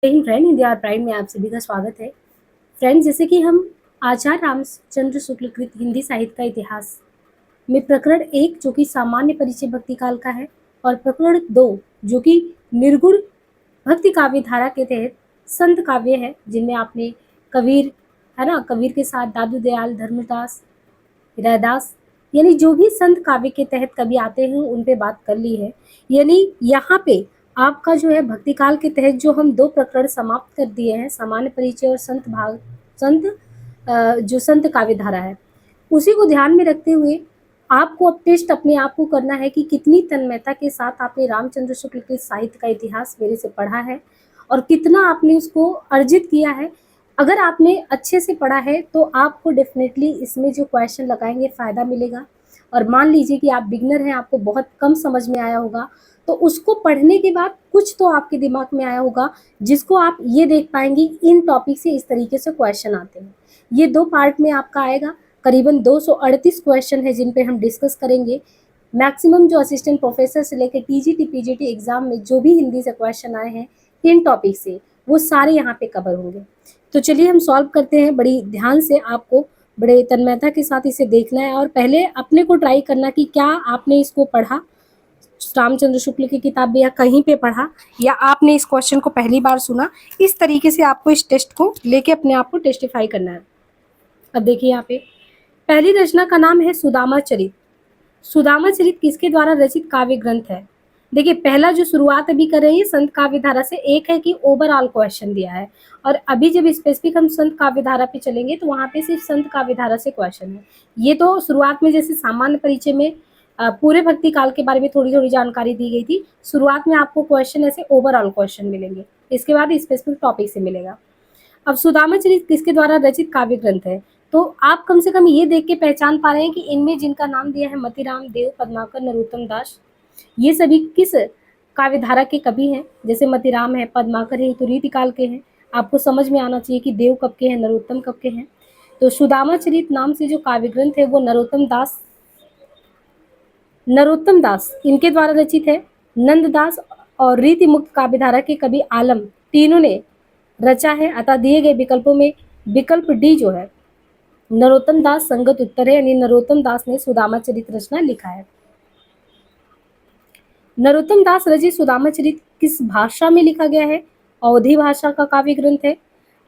जय Hind friend, Hindi R prime में आप सभी का स्वागत है। फ्रेंड, जैसे कि हम आचार्य रामचंद्र शुक्ल कृत हिंदी साहित्य का इतिहास में प्रकरण 1 जो कि सामान्य परिचय भक्ति काल का है और प्रकरण 2 जो कि निर्गुण भक्ति काव्य धारा के तहत संत काव्य है, जिनमें आपने कबीर है ना, कबीर के साथ दादू दयाल, धर्मदास, रैदास यानी जो भी संत काव्य के तहत कवि आते हैं उन पे बात कर ली है। यानी यहाँ पे आपका जो है भक्ति काल के तहत जो हम 2 प्रकरण समाप्त कर दिए हैं, सामान्य परिचय और संत जो संत काव्य धारा है, उसी को ध्यान में रखते हुए आपको अब टेस्ट अपने आप को करना है कि कितनी तन्मयता के साथ आपने रामचंद्र शुक्ल के साहित्य का इतिहास मेरे से पढ़ा है और कितना आपने उसको अर्जित किया है। अगर आपने अच्छे से पढ़ा है तो आपको डेफिनेटली इसमें जो क्वेश्चन लगाएंगे फ़ायदा मिलेगा। और मान लीजिए कि आप बिगनर हैं, आपको बहुत कम समझ में आया होगा, तो उसको पढ़ने के बाद कुछ तो आपके दिमाग में आया होगा जिसको आप ये देख पाएंगे इन टॉपिक से इस तरीके से क्वेश्चन आते हैं। ये 2 पार्ट में आपका आएगा, करीबन 238 क्वेश्चन है जिन पे हम डिस्कस करेंगे। मैक्सिमम जो असिस्टेंट प्रोफेसर से लेकर टीजीटी पीजीटी एग्जाम में जो भी हिंदी से क्वेश्चन आए हैं इन टॉपिक से, वो सारे यहाँ पे कवर होंगे। तो चलिए हम सॉल्व करते हैं। बड़ी ध्यान से आपको बड़े तन्मयता के साथ इसे देखना है और पहले अपने को ट्राई करना कि क्या आपने इसको पढ़ा, रामचंद्र शुक्ल की किताब में, या कहीं पे पढ़ा, या आपने इस क्वेश्चन को पहली बार सुना। इस तरीके से आपको इस टेस्ट को लेके अपने आप को टेस्टिफाई करना है। अब देखिए यहाँ पे पहली रचना का नाम है सुदामा चरित। सुदामा चरित किसके द्वारा रचित काव्य ग्रंथ है? देखिए, पहला जो शुरुआत अभी कर रहे हैं संत काव्य धारा से, एक है कि ओवरऑल क्वेश्चन दिया है, और अभी जब स्पेसिफिक हम संत काव्य धारा पे चलेंगे तो वहाँ पे सिर्फ संत काव्य धारा से क्वेश्चन है। ये तो शुरुआत में जैसे सामान्य परिचय में पूरे भक्ति काल के बारे में थोड़ी थोड़ी जानकारी दी गई थी, शुरुआत में आपको क्वेश्चन ऐसे ओवरऑल क्वेश्चन मिलेंगे, इसके बाद स्पेसिफिक टॉपिक से मिलेगा। अब सुदामा चरित किसके द्वारा रचित काव्य ग्रंथ है? तो आप कम से कम ये देख के पहचान पा रहे हैं कि इनमें जिनका नाम दिया है मतीराम, देव, पद्माकर, नरोत्तम दास, ये सभी किस काव्य धारा के कवि हैं? जैसे मतीराम है, पद्माकर है, तो रीति काल के हैं। आपको समझ में आना चाहिए कि देव कब के हैं, नरोत्तम कब के हैं। तो सुदामा चरित नाम से जो काव्य ग्रंथ है वो नरोत्तम दास इनके द्वारा रचित है। नंददास और रीति मुक्त काव्य धारा के कवि आलम, तीनों ने रचा है। अतः दिए गए विकल्पों में विकल्प डी जो है नरोत्तम दास संगत उत्तर है, यानी नरोत्तम दास ने सुदामा चरित रचना लिखा है। नरोत्तम दास रचित सुदामा चरित किस भाषा में लिखा गया है? अवधी भाषा का काव्य ग्रंथ है।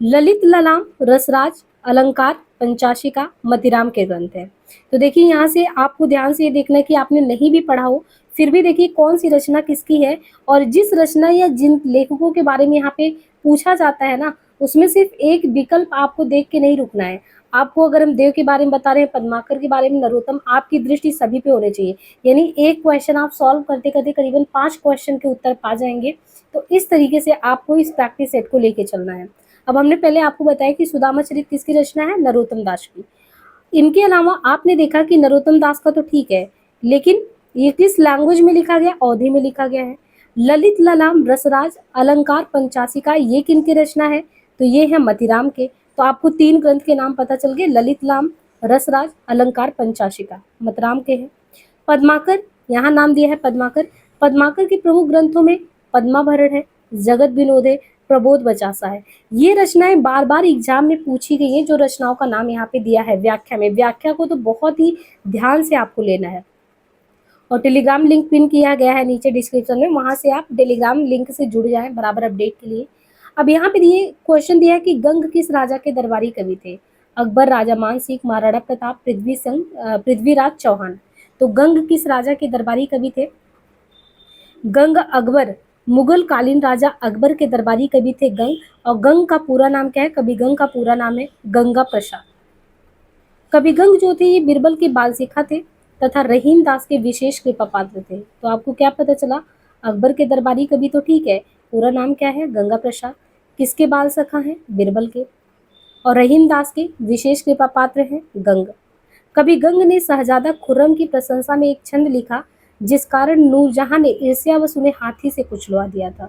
ललित ललाम, रसराज, अलंकार, पंचाशिका मतीराम के ग्रंथ है। तो देखिए यहाँ से आपको ध्यान से ये देखना है कि आपने नहीं भी पढ़ा हो फिर भी देखिए कौन सी रचना किसकी है, और जिस रचना या जिन लेखकों के बारे में यहाँ पे पूछा जाता है ना, उसमें सिर्फ एक विकल्प आपको देख के नहीं रुकना है। आपको अगर हम देव के बारे में बता रहे हैं, पद्माकर के बारे में, नरोत्तम, आपकी दृष्टि सभी पे होनी चाहिए। यानी एक क्वेश्चन आप सॉल्व करते करते करीबन 5 क्वेश्चन के उत्तर पा जाएंगे। तो इस तरीके से आपको इस प्रैक्टिस सेट को लेके चलना है। अब हमने पहले आपको बताया कि सुदामा चरित किसकी रचना है? नरोत्तम दास की। इनके अलावा आपने देखा कि नरोत्तम दास का तो ठीक है, लेकिन ये किस लैंग्वेज में लिखा गया? अवधी में लिखा गया है। ललित ललाम, रसराज, अलंकार, पंचाशिका, ये किनकी रचना है? तो ये है मतीराम के। तो आपको 3 ग्रंथ के नाम पता चल गए, ललित लाम, रसराज, अलंकार, पंचाशिका मतीराम के हैं। पद्माकर, यहाँ नाम दिया है पद्माकर। पद्माकर के प्रमुख ग्रंथों में पद्माभरण है, जगत विनोद है, प्रबोध बचासा है। ये रचनाएं बार बार एग्जाम में पूछी गई हैं, जो रचनाओं का नाम यहाँ पे दिया है व्याख्या में। व्याख्या को तो बहुत ही ध्यान से आपको लेना है, और टेलीग्राम लिंक पिन किया गया है नीचे डिस्क्रिप्शन में, वहां से आप टेलीग्राम लिंक से जुड़ जाएं बराबर अपडेट के लिए। अब यहाँ पे दिए क्वेश्चन दिया है कि गंग किस राजा के दरबारी कवि थे? अकबर, राजा मान सिंह, महाराणा प्रताप, पृथ्वीराज चौहान। तो गंग किस राजा के दरबारी कवि थे? गंग अकबर, मुगल कालीन राजा अकबर के दरबारी कवि थे गंग। और गंग का पूरा नाम क्या है? कवि गंग का पूरा नाम है गंगा प्रसाद। कवि गंग जो थे ये बीरबल के बाल सिखा थे तथा रहीम दास के विशेष कृपा पात्र थे। तो आपको क्या पता चला? अकबर के दरबारी कवि तो ठीक है, पूरा नाम क्या है? गंगा प्रसाद। किसके बाल सखा हैं? बीरबल के। और रहीम दास के विशेष कृपा पात्र हैं गंग। कवि गंग ने शहजादा खुर्रम की प्रशंसा में एक छंद लिखा जिस कारण नूरजहां ने ईर्ष्यावश उन्हें हाथी से कुचलवा दिया था।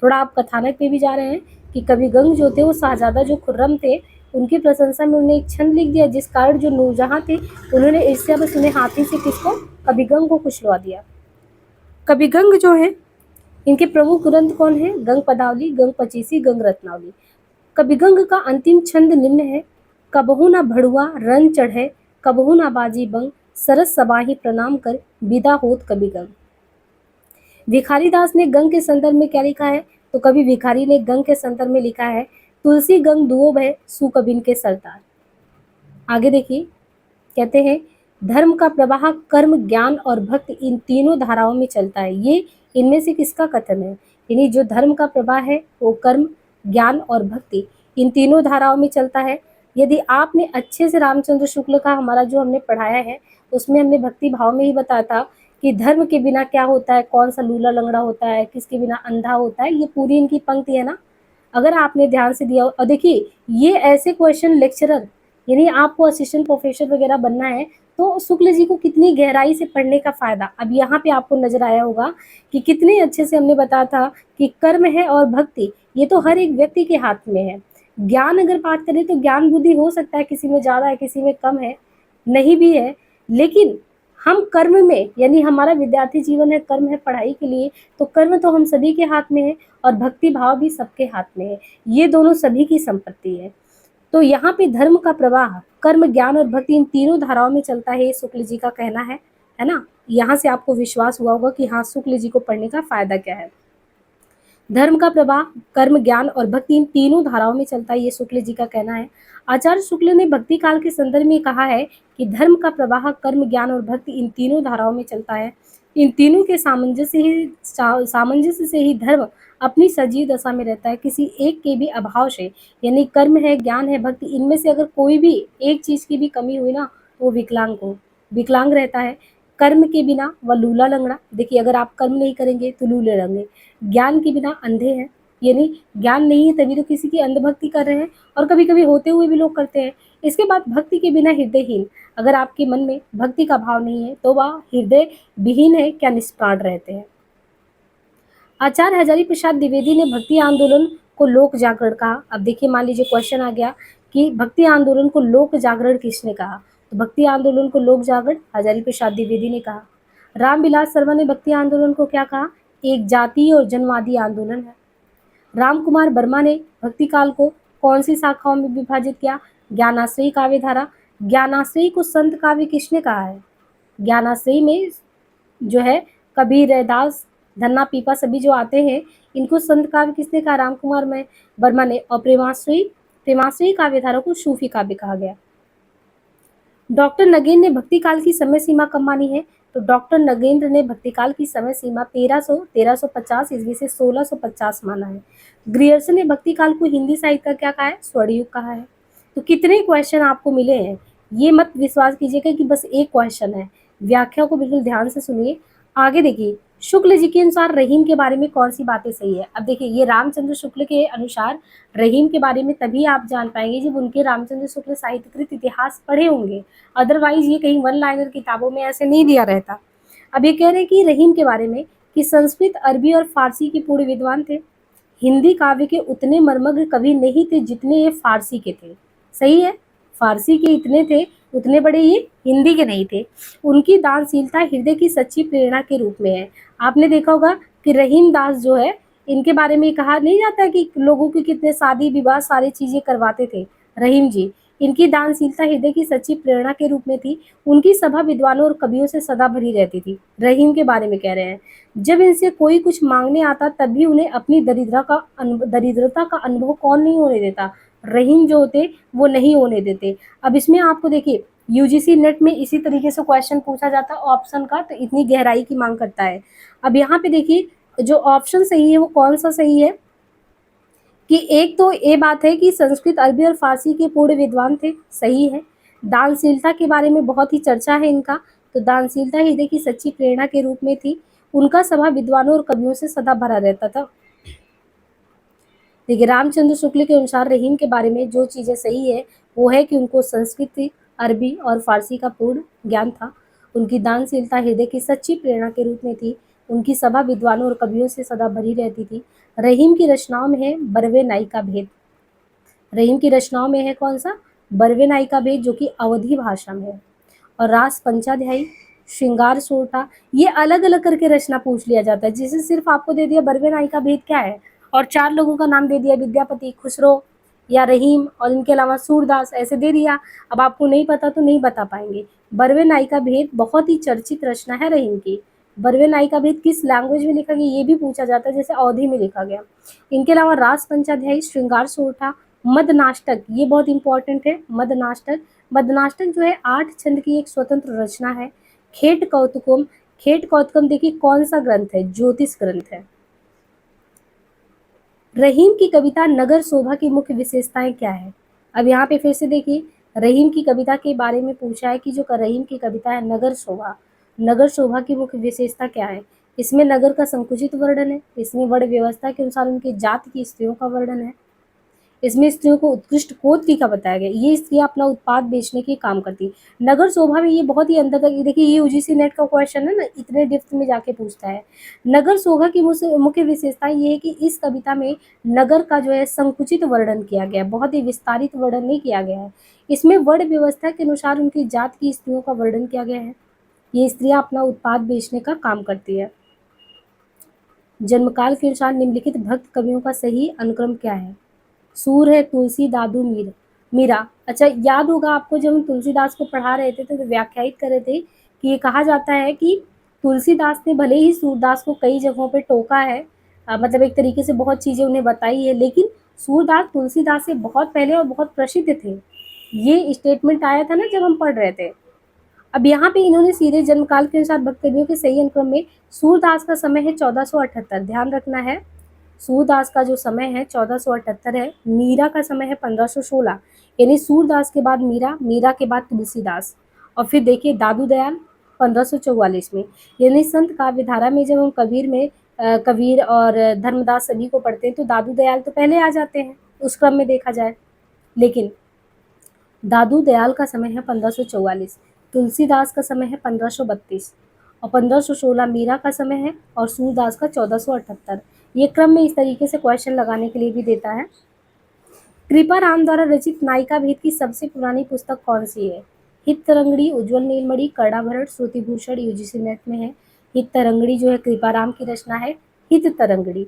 थोड़ा आप कथानक पे भी जा रहे हैं कि कवि गंग जो थे वो शहजादा जो खुर्रम थे उनकी प्रशंसा में उन्हें एक छंद लिख दिया जिस कारण जो नूरजहां थे उन्होंने ईर्ष्यावश उन्हें हाथी से कवि गंग को कुचलवा दिया। कवि गंग जो है इनके प्रमुख ग्रंथ कौन है? गंग पदावली, गंग पचीसी, गंग रत्नावली। कविगंग का अंतिम छंद निम्न है। कबहू न भड़ुआ रन चढ़े, कबहू न बाजी बंग, सरस सबाही प्रणाम कर, विदा होत कवि गंग। भिखारी दास ने गंग के संदर्भ में क्या लिखा है? तो कवि भिखारी ने गंग के संदर्भ में लिखा है, तुलसी गंग दुओ भय सुकबिन के सरतार। आगे देखिए, कहते हैं धर्म का प्रवाह कर्म, ज्ञान और भक्ति इन तीनों धाराओं में चलता है। ये इनमें से किसका कथन है? यानी जो धर्म का प्रवाह है वो कर्म, ज्ञान और भक्ति इन तीनों धाराओं में चलता है। यदि आपने अच्छे से रामचंद्र शुक्ल का हमारा जो हमने पढ़ाया है उसमें हमने भक्ति भाव में ही बताया था कि धर्म के बिना क्या होता है, कौन सा लूला लंगड़ा होता है, किसके बिना अंधा होता है, ये पूरी इनकी पंक्ति है ना। अगर आपने ध्यान से दिया और देखिए ये ऐसे क्वेश्चन लेक्चरर यानी आपको असिस्टेंट प्रोफेसर वगैरह बनना है तो शुक्ल जी को कितनी गहराई से पढ़ने का फायदा अब यहाँ पे आपको नजर आया होगा कि कितने अच्छे से हमने बताया था कि कर्म है और भक्ति ये तो हर एक व्यक्ति के हाथ में है। ज्ञान अगर बात करें तो ज्ञान बुद्धि हो सकता है किसी में ज्यादा है, किसी में कम है, नहीं भी है, लेकिन हम कर्म में यानी हमारा विद्यार्थी जीवन है, कर्म है पढ़ाई के लिए, तो कर्म तो हम सभी के हाथ में है और भक्ति भाव भी सबके हाथ में है। ये दोनों सभी की संपत्ति है। तो यहाँ पे धर्म का प्रवाह कर्म, ज्ञान और भक्ति इन तीनों धाराओं में चलता है, ये शुक्ल जी का कहना है ना। यहाँ से आपको विश्वास हुआ होगा कि हाँ शुक्ल जी को पढ़ने का फायदा क्या है। धर्म का प्रवाह कर्म, ज्ञान और भक्ति इन तीनों धाराओं में चलता है, ये शुक्ल जी का कहना है। आचार्य शुक्ल ने भक्ति काल के संदर्भ में कहा है कि धर्म का प्रवाह कर्म, ज्ञान और भक्ति इन तीनों धाराओं में चलता है। इन तीनों के सामंजस्य से ही धर्म अपनी सजीव दशा में रहता है, किसी एक के भी अभाव से, यानी कर्म है, ज्ञान है, भक्ति, इनमें से अगर कोई भी एक चीज की भी कमी हुई ना तो वो विकलांग रहता है। कर्म के बिना वह लूला लंगड़ा, देखिए अगर आप कर्म नहीं करेंगे तो लूले लंगड़े। ज्ञान के बिना अंधे हैं, यानी ज्ञान नहीं है तभी तो किसी की अंधभक्ति कर रहे हैं और कभी कभी होते हुए भी लोग करते हैं। इसके बाद भक्ति के बिना हृदयहीन, अगर आपके मन में भक्ति का भाव नहीं है तो वह हृदय विहीन है, क्या निष्प्राण रहते हैं। आचार्य हजारी प्रसाद द्विवेदी ने भक्ति आंदोलन को लोक जागरण कहा। अब देखिए मान लीजिए क्वेश्चन आ गया कि भक्ति आंदोलन को लोक जागरण किसने कहा, तो भक्ति आंदोलन को लोक जागरण हजारी प्रसाद द्विवेदी ने कहा। रामविलास शर्मा ने भक्ति आंदोलन को क्या कहा? एक जातीय और जनवादी आंदोलन है। राम कुमार वर्मा ने भक्ति काल को कौन सी शाखाओं में विभाजित किया? ज्ञानाश्रयी काव्य धारा। ज्ञानाश्रयी को संत काव्य किसने कहा है? ज्ञानाश्रयी में जो है कबीर, रैदास, धन्ना, पीपा सभी जो आते हैं इनको संत काव्य किसने कहा? राम कुमार में वर्मा ने। और प्रेमाश्रयी काव्य धारा को सूफी काव्य कहा गया। डॉक्टर नगेंद्र ने भक्ति काल की समय सीमा कब मानी है? तो डॉक्टर नगेंद्र ने भक्ति काल की समय सीमा 1350 ईस्वी से 1650 माना है। ग्रियर्सन ने भक्ति काल को हिंदी साहित्य का क्या कहा है? स्वर्णयुग कहा है। तो कितने क्वेश्चन आपको मिले हैं, ये मत विश्वास कीजिएगा कि बस एक क्वेश्चन है, व्याख्या को बिल्कुल ध्यान से सुनिए। आगे देखिए, शुक्ल जी के अनुसार रहीम के बारे में कौन सी बातें सही है? अब देखिए ये रामचंद्र शुक्ल के अनुसार रहीम के बारे में तभी आप जान पाएंगे जब उनके रामचंद्र शुक्ल साहित्यकृत इतिहास पढ़े होंगे, अदरवाइज ये कहीं वन लाइनर किताबों में ऐसे नहीं दिया रहता। अब ये कह रहे हैं कि रहीम के बारे में कि संस्कृत, अरबी और फारसी के पूर्ण विद्वान थे। हिंदी काव्य के उतने मर्मज्ञ कवि नहीं थे जितने ये फारसी के थे। सही है, फारसी के इतने थे उतने बड़े ये हिंदी के नहीं थे। उनकी दानशीलता हृदय की सच्ची प्रेरणा के रूप में है। आपने देखा होगा कि रहीम दास जो है इनके बारे में कहा नहीं जाता कि लोगों की कितने शादी विवाह सारी चीजें करवाते थे रहीम जी। इनकी दानशीलता हृदय की सच्ची प्रेरणा के रूप में थी। उनकी सभा विद्वानों और कवियों से सदा भरी रहती थी। रहीम के बारे में कह रहे हैं, जब इनसे कोई कुछ मांगने आता तब भी उन्हें अपनी दरिद्रता का अनुभव कौन नहीं होने देता? रहीम जो होते वो नहीं होने देते। अब इसमें आपको देखिए यूजीसी नेट में इसी तरीके से क्वेश्चन पूछा जाता है ऑप्शन का, तो इतनी गहराई की मांग करता है। अब यहाँ पे देखिए जो ऑप्शन सही है वो कौन सा सही है कि एक तो ये बात है कि संस्कृत, अरबी और फारसी के पूर्ण विद्वान थे, सही है। दानशीलता के बारे में बहुत ही चर्चा है इनका, तो दानशीलता हृदय की सच्ची प्रेरणा के रूप में थी। उनका सभा विद्वानों और कवियों से सदा भरा रहता था। देखिए रामचंद्र शुक्ल के अनुसार रहीम के बारे में जो चीज़ें सही है वो है कि उनको संस्कृत, अरबी और फारसी का पूर्ण ज्ञान था। उनकी दानशीलता हृदय की सच्ची प्रेरणा के रूप में थी। उनकी सभा विद्वानों और कवियों से सदा भरी रहती थी। रहीम की रचनाओं में है बरवे नाई का भेद। रहीम की रचनाओं में है कौन सा? बरवे नाई का भेद, जो कि अवधी भाषा में है। और रास पंचाध्यायी, श्रृंगार सोरठा, ये अलग अलग करके रचना पूछ लिया जाता है। जिसे सिर्फ आपको दे दिया बरवे नाई का भेद क्या है और 4 लोगों का नाम दे दिया, विद्यापति, खुसरो या रहीम, और इनके अलावा सूरदास ऐसे दे दिया। अब आपको नहीं पता तो नहीं बता पाएंगे। बरवे नाई का भेद बहुत ही चर्चित रचना है रहीम की। बरवे नाई का भेद किस लैंग्वेज में लिखा गया ये भी पूछा जाता है, जैसे अवधी में लिखा गया। इनके अलावा रास पंचाध्यायी, श्रृंगार सोरठा, मदनाष्टक, ये बहुत इंपॉर्टेंट है। मदनाष्टक, मदनाष्टक जो है 8 छंद की एक स्वतंत्र रचना है। खेट कौतुकम, खेट कौतुकम देखिए कौन सा ग्रंथ है, ज्योतिष ग्रंथ है। रहीम की कविता नगर शोभा की मुख्य विशेषताएं क्या है? अब यहाँ पे फिर से देखिए रहीम की कविता के बारे में पूछा है कि जो रहीम की कविता है नगर शोभा, नगर शोभा की मुख्य विशेषता क्या है? इसमें नगर का संकुचित वर्णन है, इसमें वर्ण व्यवस्था के अनुसार उनकी जाति की स्त्रियों का वर्णन है, इसमें स्त्रियों को उत्कृष्ट कोटि का बताया गया। ये स्त्रियां अपना उत्पाद बेचने के काम करती। नगर शोभा में ये बहुत ही अंदर तक देखिए, ये यूजीसी नेट का क्वेश्चन है ना, इतने डेप्थ में जाके पूछता है। नगर शोभा की मुख्य विशेषता ये है कि इस कविता में नगर का जो है संकुचित वर्णन किया गया है, बहुत ही विस्तारित वर्णन नहीं किया गया है। इसमें वर्ण व्यवस्था के अनुसार उनकी जात की स्त्रियों का वर्णन किया गया है। ये स्त्रियां अपना उत्पाद बेचने का काम करती है। जन्मकाल के अनुसार निम्नलिखित भक्त कवियों का सही अनुक्रम क्या है? सूर है तुलसी, दादू, मीरा। अच्छा, याद होगा आपको जब हम तुलसीदास को पढ़ा रहे थे तो व्याख्यायित कर रहे थे कि ये कहा जाता है कि तुलसीदास ने भले ही सूरदास को कई जगहों पे टोका है, मतलब एक तरीके से बहुत चीज़ें उन्हें बताई है, लेकिन सूरदास तुलसीदास से बहुत पहले और बहुत प्रसिद्ध थे। ये स्टेटमेंट आया था ना जब हम पढ़ रहे थे। अब यहाँ पे इन्होंने सीधे जन्मकाल के अनुसार भक्त कवियों के सही अनुक्रम में सूरदास का समय है 1478, ध्यान रखना है। सूरदास का जो समय है 1478 है। मीरा का समय है 1516, यानी सूरदास के बाद मीरा, मीरा के बाद तुलसीदास, और फिर देखिए दादू दयाल 1544 में। यानी संत काव्यधारा में जब हम कबीर में कबीर और धर्मदास सभी को पढ़ते हैं तो दादू दयाल तो पहले आ जाते हैं उस क्रम में देखा जाए। लेकिन दादू दयाल का समय है 1544, तुलसीदास का समय है 1532 और 1516 मीरा का समय है और सूरदास का 1478। ये क्रम में इस तरीके से क्वेश्चन लगाने के लिए भी देता है। कृपा राम द्वारा रचित नायिका भेद की सबसे पुरानी पुस्तक कौन सी है? हित तरंगड़ी, उज्ज्वल नीलमणि, कर्णाभरण, श्रुतिभूषण, यूजीसी नेट में है। हित तरंगड़ी जो है कृपा राम की रचना है, हित तरंगड़ी।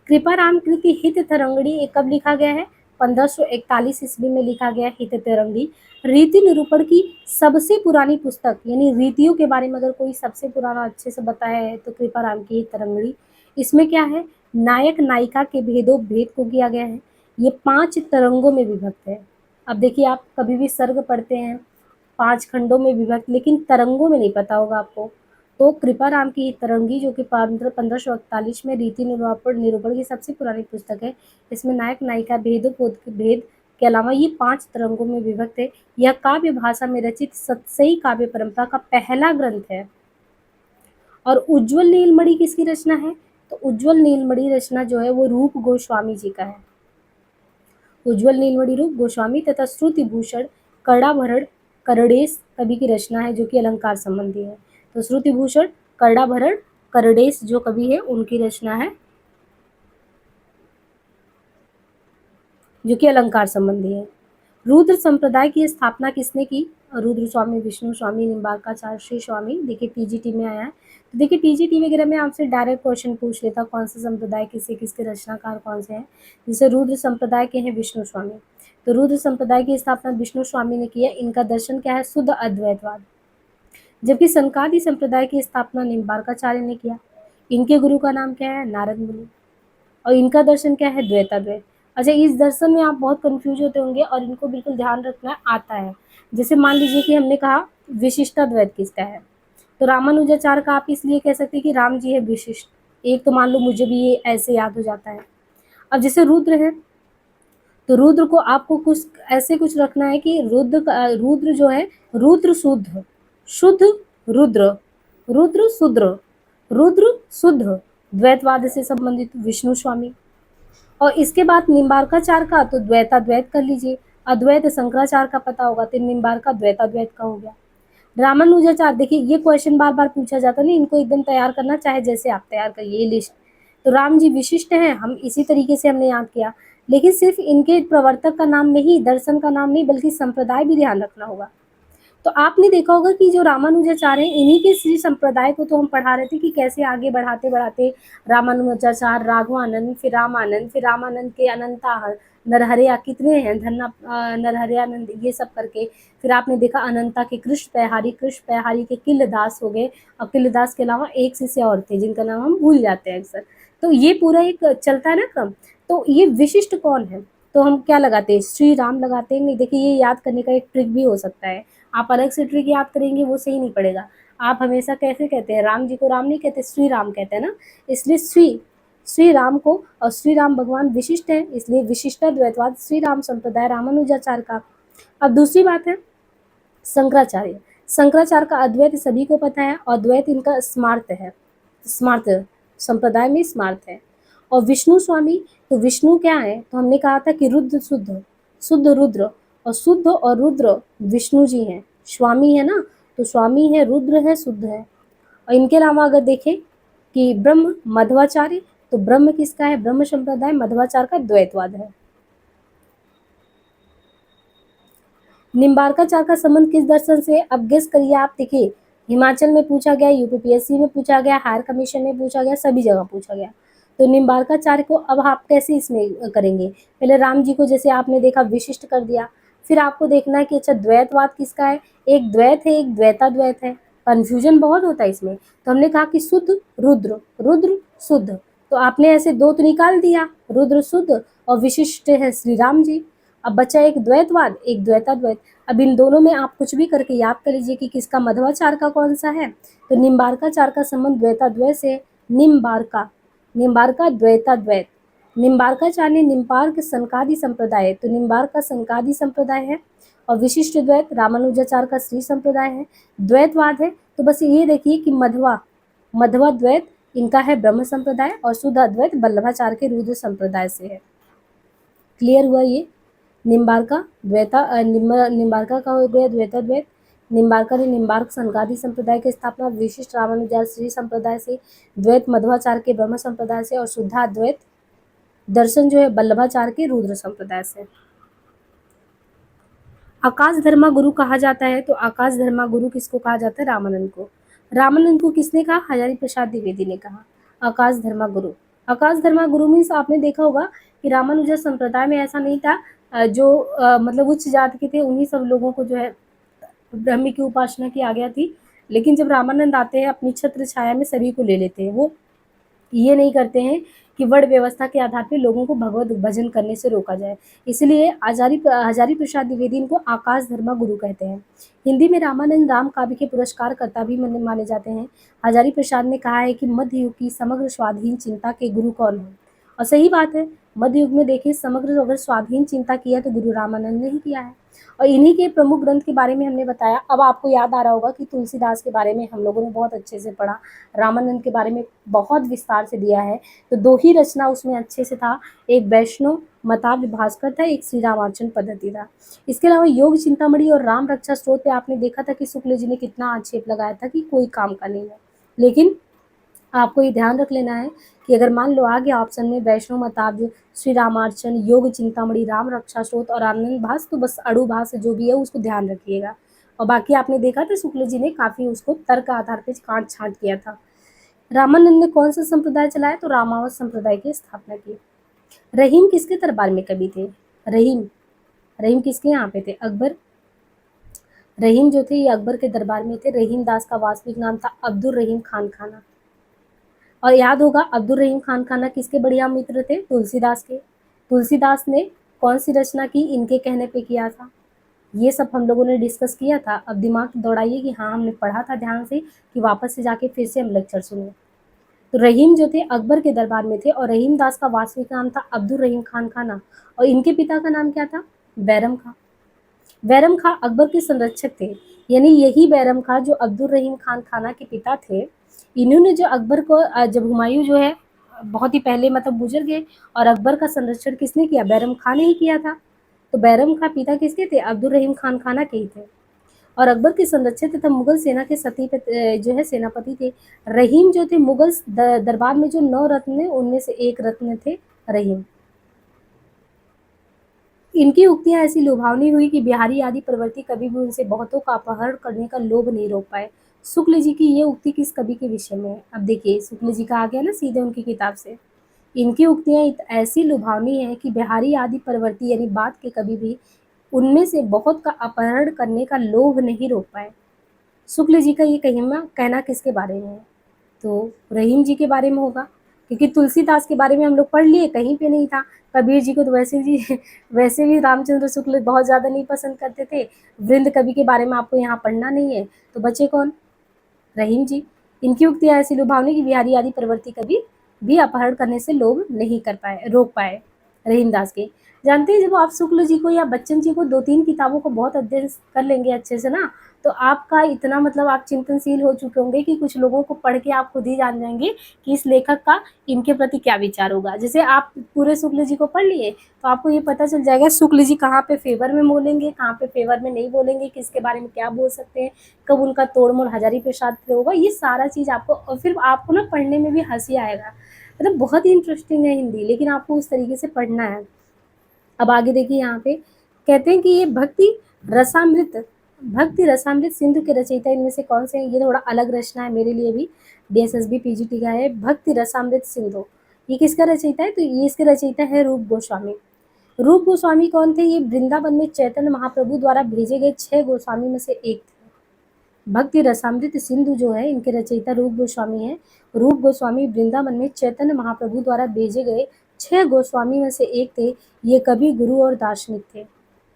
कृपा राम कृति हित तरंगड़ी कब लिखा गया है? 1541 ईस्वी में लिखा गया हित तरंगड़ी। रीति निरूपण की सबसे पुरानी पुस्तक, यानी रीतियों के बारे में अगर कोई सबसे पुराना अच्छे से बताया है तो कृपा राम की हित तरंगड़ी। इसमें क्या है? नायक नायिका के भेद को किया गया है। ये 5 तरंगों में विभक्त है। अब देखिए आप कभी भी सर्ग पढ़ते हैं 5 खंडों में विभक्त, लेकिन तरंगों में नहीं पता होगा आपको। तो कृपा राम की तरंगी जो कि 1541 में रीति निरूपण की सबसे पुरानी पुस्तक है। इसमें नायक नायिका भेद के अलावा ये 5 तरंगों में विभक्त है। यह काव्य भाषा में रचित सतसई काव्य परंपरा का पहला ग्रंथ है। और उज्ज्वल नीलमणि किसकी रचना है? तो उज्ज्वल नीलमणि रचना जो है वो रूप गोस्वामी जी का है। उज्ज्वल नीलमणि रूप गोस्वामी तथा श्रुतिभूषण कर्णाभरण करडेश कवि की रचना है जो कि अलंकार संबंधी है। तो श्रुतिभूषण कर्णाभरण करडेश जो कवि है उनकी रचना है जो कि अलंकार संबंधी है। रुद्र संप्रदाय की स्थापना किसने की? रुद्र स्वामी, विष्णु स्वामी, निम्बार्काचार्य, श्री स्वामी। देखिए टीजीटी में आया है। तो देखिए टीजीटी वगैरह में आपसे डायरेक्ट क्वेश्चन पूछ लेता कौन सा संप्रदाय किसके रचनाकार कौन से हैं। जैसे रुद्र संप्रदाय के हैं विष्णु स्वामी। तो रुद्र संप्रदाय की स्थापना विष्णु स्वामी ने की है। इनका दर्शन क्या है? शुद्ध अद्वैतवाद। जबकि सनकादि संप्रदाय की स्थापना निम्बार्काचार्य ने किया। इनके गुरु का नाम क्या है? नारद मुनि। और इनका दर्शन क्या है? द्वैताद्वैत। अच्छा, इस दर्शन में आप बहुत कंफ्यूज होते होंगे और इनको बिल्कुल ध्यान रखना आता है। जैसे मान लीजिए कि हमने कहा विशिष्टाद्वैत किसका है, तो रामानुजाचार्य का आप इसलिए कह सकते हैं कि राम जी है विशिष्ट। एक तो मान लो मुझे भी ये ऐसे याद हो जाता है। अब जैसे रुद्र है तो रुद्र को आपको कुछ ऐसे कुछ रखना है कि रुद्र जो है रुद्र शुद्ध, शुद्ध रुद्र, रुद्र शुद्र, रुद्र शुद्ध, द्वैतवाद से संबंधित विष्णु स्वामी। और इसके बाद निम्बार्काचार्य का तो द्वैताद्वैत कर लीजिए। अद्वैत शंकराचार्य का पता होगा तो निम्बार्का द्वैताद्वैत का हो गया। रामानुजाचार्य, देखिए ये क्वेश्चन बार बार पूछा जाता नहीं, इनको एकदम तैयार करना, चाहे जैसे आप तैयार करिए लिस्ट। तो राम जी विशिष्ट हैं, हम इसी तरीके से हमने याद किया। लेकिन सिर्फ इनके प्रवर्तक का नाम नहीं, दर्शन का नाम नहीं, बल्कि संप्रदाय भी ध्यान रखना होगा। तो आपने देखा होगा कि जो रामानुजाचार्य हैं, इन्हीं के श्री संप्रदाय को तो हम पढ़ा रहे थे कि कैसे आगे बढ़ाते बढ़ाते रामानुजाचार्य, राघवानंद, फिर रामानंद के अनंता, नरहरिया कितने हैं, नरहरियानंद, ये सब करके फिर आपने देखा अनंता के कृष्ण पहारी के किलदास हो गए, और किलदास के अलावा एक शिष्य और थे जिनका नाम हम भूल जाते हैं अक्सर। तो ये पूरा एक चलता है ना क्रम। तो ये विशिष्ट कौन है, तो हम क्या लगाते हैं, श्री राम लगाते हैं। नहीं, देखिए ये याद करने का एक ट्रिक भी हो सकता है। आप अलग से ट्रिक याद करेंगे वो सही नहीं पड़ेगा। आप हमेशा कैसे कहते हैं, राम जी को राम नहीं कहते, श्री राम कहते हैं ना, इसलिए श्री राम को, और श्री राम भगवान विशिष्ट है, इसलिए विशिष्टाद्वैतवाद श्री राम संप्रदाय रामानुजाचार्य का। अब दूसरी बात है शंकराचार्य। शंकराचार्य का अद्वैत सभी को पता है, और द्वैत इनका स्मार्त है, स्मार्त संप्रदाय में स्मार्त है। और विष्णु स्वामी, तो विष्णु क्या है, तो हमने कहा था कि रुद्र शुद्ध, शुद्ध रुद्र, और शुद्ध और रुद्र विष्णु जी हैं, स्वामी है ना, तो स्वामी है, रुद्र है, शुद्ध है। और इनके अलावा अगर देखें कि ब्रह्म मध्वाचार्य, तो ब्रह्म किसका है, ब्रह्म संप्रदाय मध्वाचार्य का द्वैतवाद है। निम्बार्काचार्य का संबंध किस दर्शन से, अब गेस करिए आप। देखिए हिमाचल में पूछा गया, यूपीपीएससी में पूछा गया, हायर कमीशन में पूछा गया, सभी जगह पूछा गया। तो निम्बार्काचार्य को अब आप कैसे इसमें करेंगे, पहले राम जी को जैसे आपने देखा विशिष्ट कर दिया, फिर आपको देखना है कि अच्छा द्वैतवाद किसका है, एक द्वैत है, एक द्वैताद्वैत है, कंफ्यूजन बहुत होता है इसमें। तो हमने कहा कि शुद्ध रुद्र, रुद्र शुद्ध, तो आपने ऐसे दो तो निकाल दिया, रुद्र शुद्ध और विशिष्ट है श्री राम जी। अब बचा एक द्वैतवाद, एक द्वैताद्वैत। अब इन दोनों में आप कुछ भी करके याद कर लीजिए कि किसका मध्वाचार्य का कौन सा है, तो निम्बार्काचार्य का संबंध द्वैताद्वैत से। निम्बार्का, निम्बार्का द्वैताद्वैत, निम्बार्काचार्य ने निम्बार्क सनकादि संप्रदाय, तो निम्बार्क का सनकादि संप्रदाय है। और विशिष्ट द्वैत रामानुजाचार्य का श्री संप्रदाय है। द्वैतवाद है तो बस ये देखिए कि मध्वा द्वैत इनका है ब्रह्म संप्रदाय, और शुद्ध अद्वैत वल्लभाचार्य के रुद्र संप्रदाय से है। क्लियर हुआ ये। निम्बार्का निम्बार्का का हो गया द्वैताद्वैत। निम्बार्का ने निम्बार्क संगादि संप्रदाय की स्थापना विशिष्ट रामानुजाचार्य श्री संप्रदाय से, द्वैत मध्वाचार्य के ब्रह्म संप्रदाय से, और शुद्धाद्वैत दर्शन जो है वल्लभाचार्य के रुद्र संप्रदाय से। आकाश धर्मा गुरु कहा जाता है, तो आकाश धर्मा गुरु किसको कहा जाता है, रामानंद को। रामानंद को किसने कहा, हजारी प्रसाद द्विवेदी ने कहा आकाश धर्मा गुरु। आकाश धर्मा गुरु मीन्स आपने देखा होगा कि रामानुजा संप्रदाय में ऐसा नहीं था, जो मतलब उच्च जाति के थे उन्हीं सब लोगों को जो है ब्रह्म की उपासना की आ गया थी। लेकिन जब रामानंद आते हैं अपनी छत्र छाया में सभी को ले लेते हैं। वो ये नहीं करते हैं कि वर्ण व्यवस्था के आधार पर लोगों को भगवत भजन करने से रोका जाए। इसलिए हजारी प्रसाद द्विवेदी इनको आकाश धर्मा गुरु कहते हैं। हिंदी में रामानंद राम काव्य के पुरस्कारकर्ता भी माने जाते हैं। हजारी प्रसाद ने कहा है कि मध्य युग की समग्र स्वाधीन चिंता के गुरु कौन है, और सही बात है। मध्य युग में देखिए समग्र अगर स्वाधीन चिंता किया तो गुरु रामानंद ने ही किया है। और इन्हीं के प्रमुख ग्रंथ के बारे में हमने बताया। अब आपको याद आ रहा होगा कि तुलसीदास के बारे में हम लोगों ने बहुत अच्छे से पढ़ा, रामानंद के बारे में बहुत विस्तार से दिया है। तो दो ही रचना उसमें अच्छे से था, एक वैष्णव मताव्य भास्कर था, एक श्री रामार्चन पद्धति था। इसके अलावा योग चिंतामणि और राम रक्षा स्त्रोत पे आपने देखा था कि शुक्ल जी ने कितना आक्षेप लगाया था कि कोई काम का नहीं है। लेकिन आपको ये ध्यान रख लेना है कि अगर मान लो आ गया ऑप्शन में वैष्णव मताव्य, श्री रामार्चन, योग चिंतामणि, राम रक्षा स्त्रोत और आनंद भास, तो बस अड़ु भास जो भी है उसको ध्यान रखिएगा। और बाकी आपने देखा था शुक्ल जी ने काफ़ी उसको तर्क आधार पर काट छांट किया था। रामानंद ने कौन सा संप्रदाय चलाया, तो रामावत संप्रदाय की स्थापना की। रहीम किसके दरबार में कवि थे, रहीम, रहीम किसके यहाँ पे थे, अकबर। रहीम जो थे ये अकबर के दरबार में थे। रहीम दास का वास्तविक नाम था अब्दुल रहीम खान खाना। और याद होगा अब्दुल रहीम खान खाना किसके बढ़िया मित्र थे, तुलसीदास के। तुलसीदास ने कौन सी रचना की, इनके कहने पे किया था। ये सब हम लोगों ने डिस्कस किया था। अब दिमाग दौड़ाइए कि हाँ हमने पढ़ा था ध्यान से, कि वापस से जाके फिर से हम लेक्चर सुने। तो रहीम जो थे अकबर के दरबार में थे, और रहीम दास का वास्तविक नाम था अब्दुल रहीम खान खाना, और इनके पिता का नाम क्या था, बैरम खां। बैरम खां अकबर के संरक्षक थे, यानी यही बैरम खां जो अब्दुल रहीम खान खाना के पिता थे। इन्होंने जो अकबर को, जब हुमायूं जो है बहुत ही पहले मतलब गुजर गए, और अकबर का संरक्षण किसने किया, बैरम खां ने ही किया था। तो बैरम खां पिता किसके थे, अब्दुल रहीम खान खाना के ही थे, और अकबर के संरक्षक तथा मुगल सेना के जो है सेनापति थे। रहीम जो थे मुगल दरबार में जो 9 रत्न उनमें से एक रत्न थे रहीम। इनकी उक्तियां ऐसी लुभावनी हुई कि बिहारी आदि प्रवृत्ति कभी भी उनसे बहुतों का अपहरण करने का लोभ नहीं रोक पाए। शुक्ल जी की ये उक्ति किस कवि के विषय में है? अब देखिए शुक्ल जी का आ गया ना सीधे उनकी किताब से। इनकी उक्तियां ऐसी लुभावनी है कि बिहारी आदि प्रवृत्ति यानी बात के कभी भी उनमें से बहुत का अपहरण करने का लोभ नहीं रोक पाए। शुक्ल जी का ये कहना किसके बारे में है? तो रहीम जी के बारे में होगा, क्योंकि तुलसीदास के बारे में हम लोग पढ़ लिए, कहीं पे नहीं था। कबीर जी को तो वैसे भी रामचंद्र शुक्ल बहुत ज़्यादा नहीं पसंद करते थे। वृंद कवि के बारे में आपको यहाँ पढ़ना नहीं है, तो बचे कौन? रहीम जी। इनकी उक्तियाँ ऐसी लुभावनी कि बिहारी आदि प्रवृत्ति कभी भी अपहरण करने से लोभ नहीं रोक पाए रहीमदास के। जानते हैं जब आप शुक्ल जी को या बच्चन जी को 2-3 किताबों को बहुत अध्ययन कर लेंगे अच्छे से ना, तो आपका इतना मतलब आप चिंतनशील हो चुके होंगे कि कुछ लोगों को पढ़ के आप खुद ही जान जाएंगे कि इस लेखक का इनके प्रति क्या विचार होगा। जैसे आप पूरे शुक्ल जी को पढ़ लिए तो आपको ये पता चल जाएगा शुक्ल जी कहाँ पे फेवर में बोलेंगे, कहाँ पे फेवर में नहीं बोलेंगे, किसके बारे में क्या बोल सकते हैं, कब उनका तोड़ मोड़ हजारी प्रसाद पे होगा। ये सारा चीज़ आपको, और फिर आपको ना पढ़ने में भी हंसी आएगा। मतलब बहुत ही इंटरेस्टिंग है हिंदी, लेकिन आपको उस तरीके से पढ़ना है। अब आगे देखिए यहाँ पे कहते हैं कि ये भक्ति रसामृत सिंधु के रचयिता इनमें से कौन से हैं? ये थोड़ा अलग रचना है मेरे लिए भी, डीएसएसबी पीजीटी का है। भक्ति रसामृत सिंधु ये किसका रचयिता है? तो ये इसके रचयिता है रूप गोस्वामी। रूप गोस्वामी कौन थे? ये वृंदावन में चैतन्य महाप्रभु द्वारा भेजे गए 6 गोस्वामी में से एक थे। भक्ति रसामृत सिंधु जो है इनके रचयिता रूप गोस्वामी हैं। रूप गोस्वामी वृंदावन में चैतन्य महाप्रभु द्वारा भेजे गए 6 गोस्वामी में से एक थे। ये कवि, गुरु और दार्शनिक थे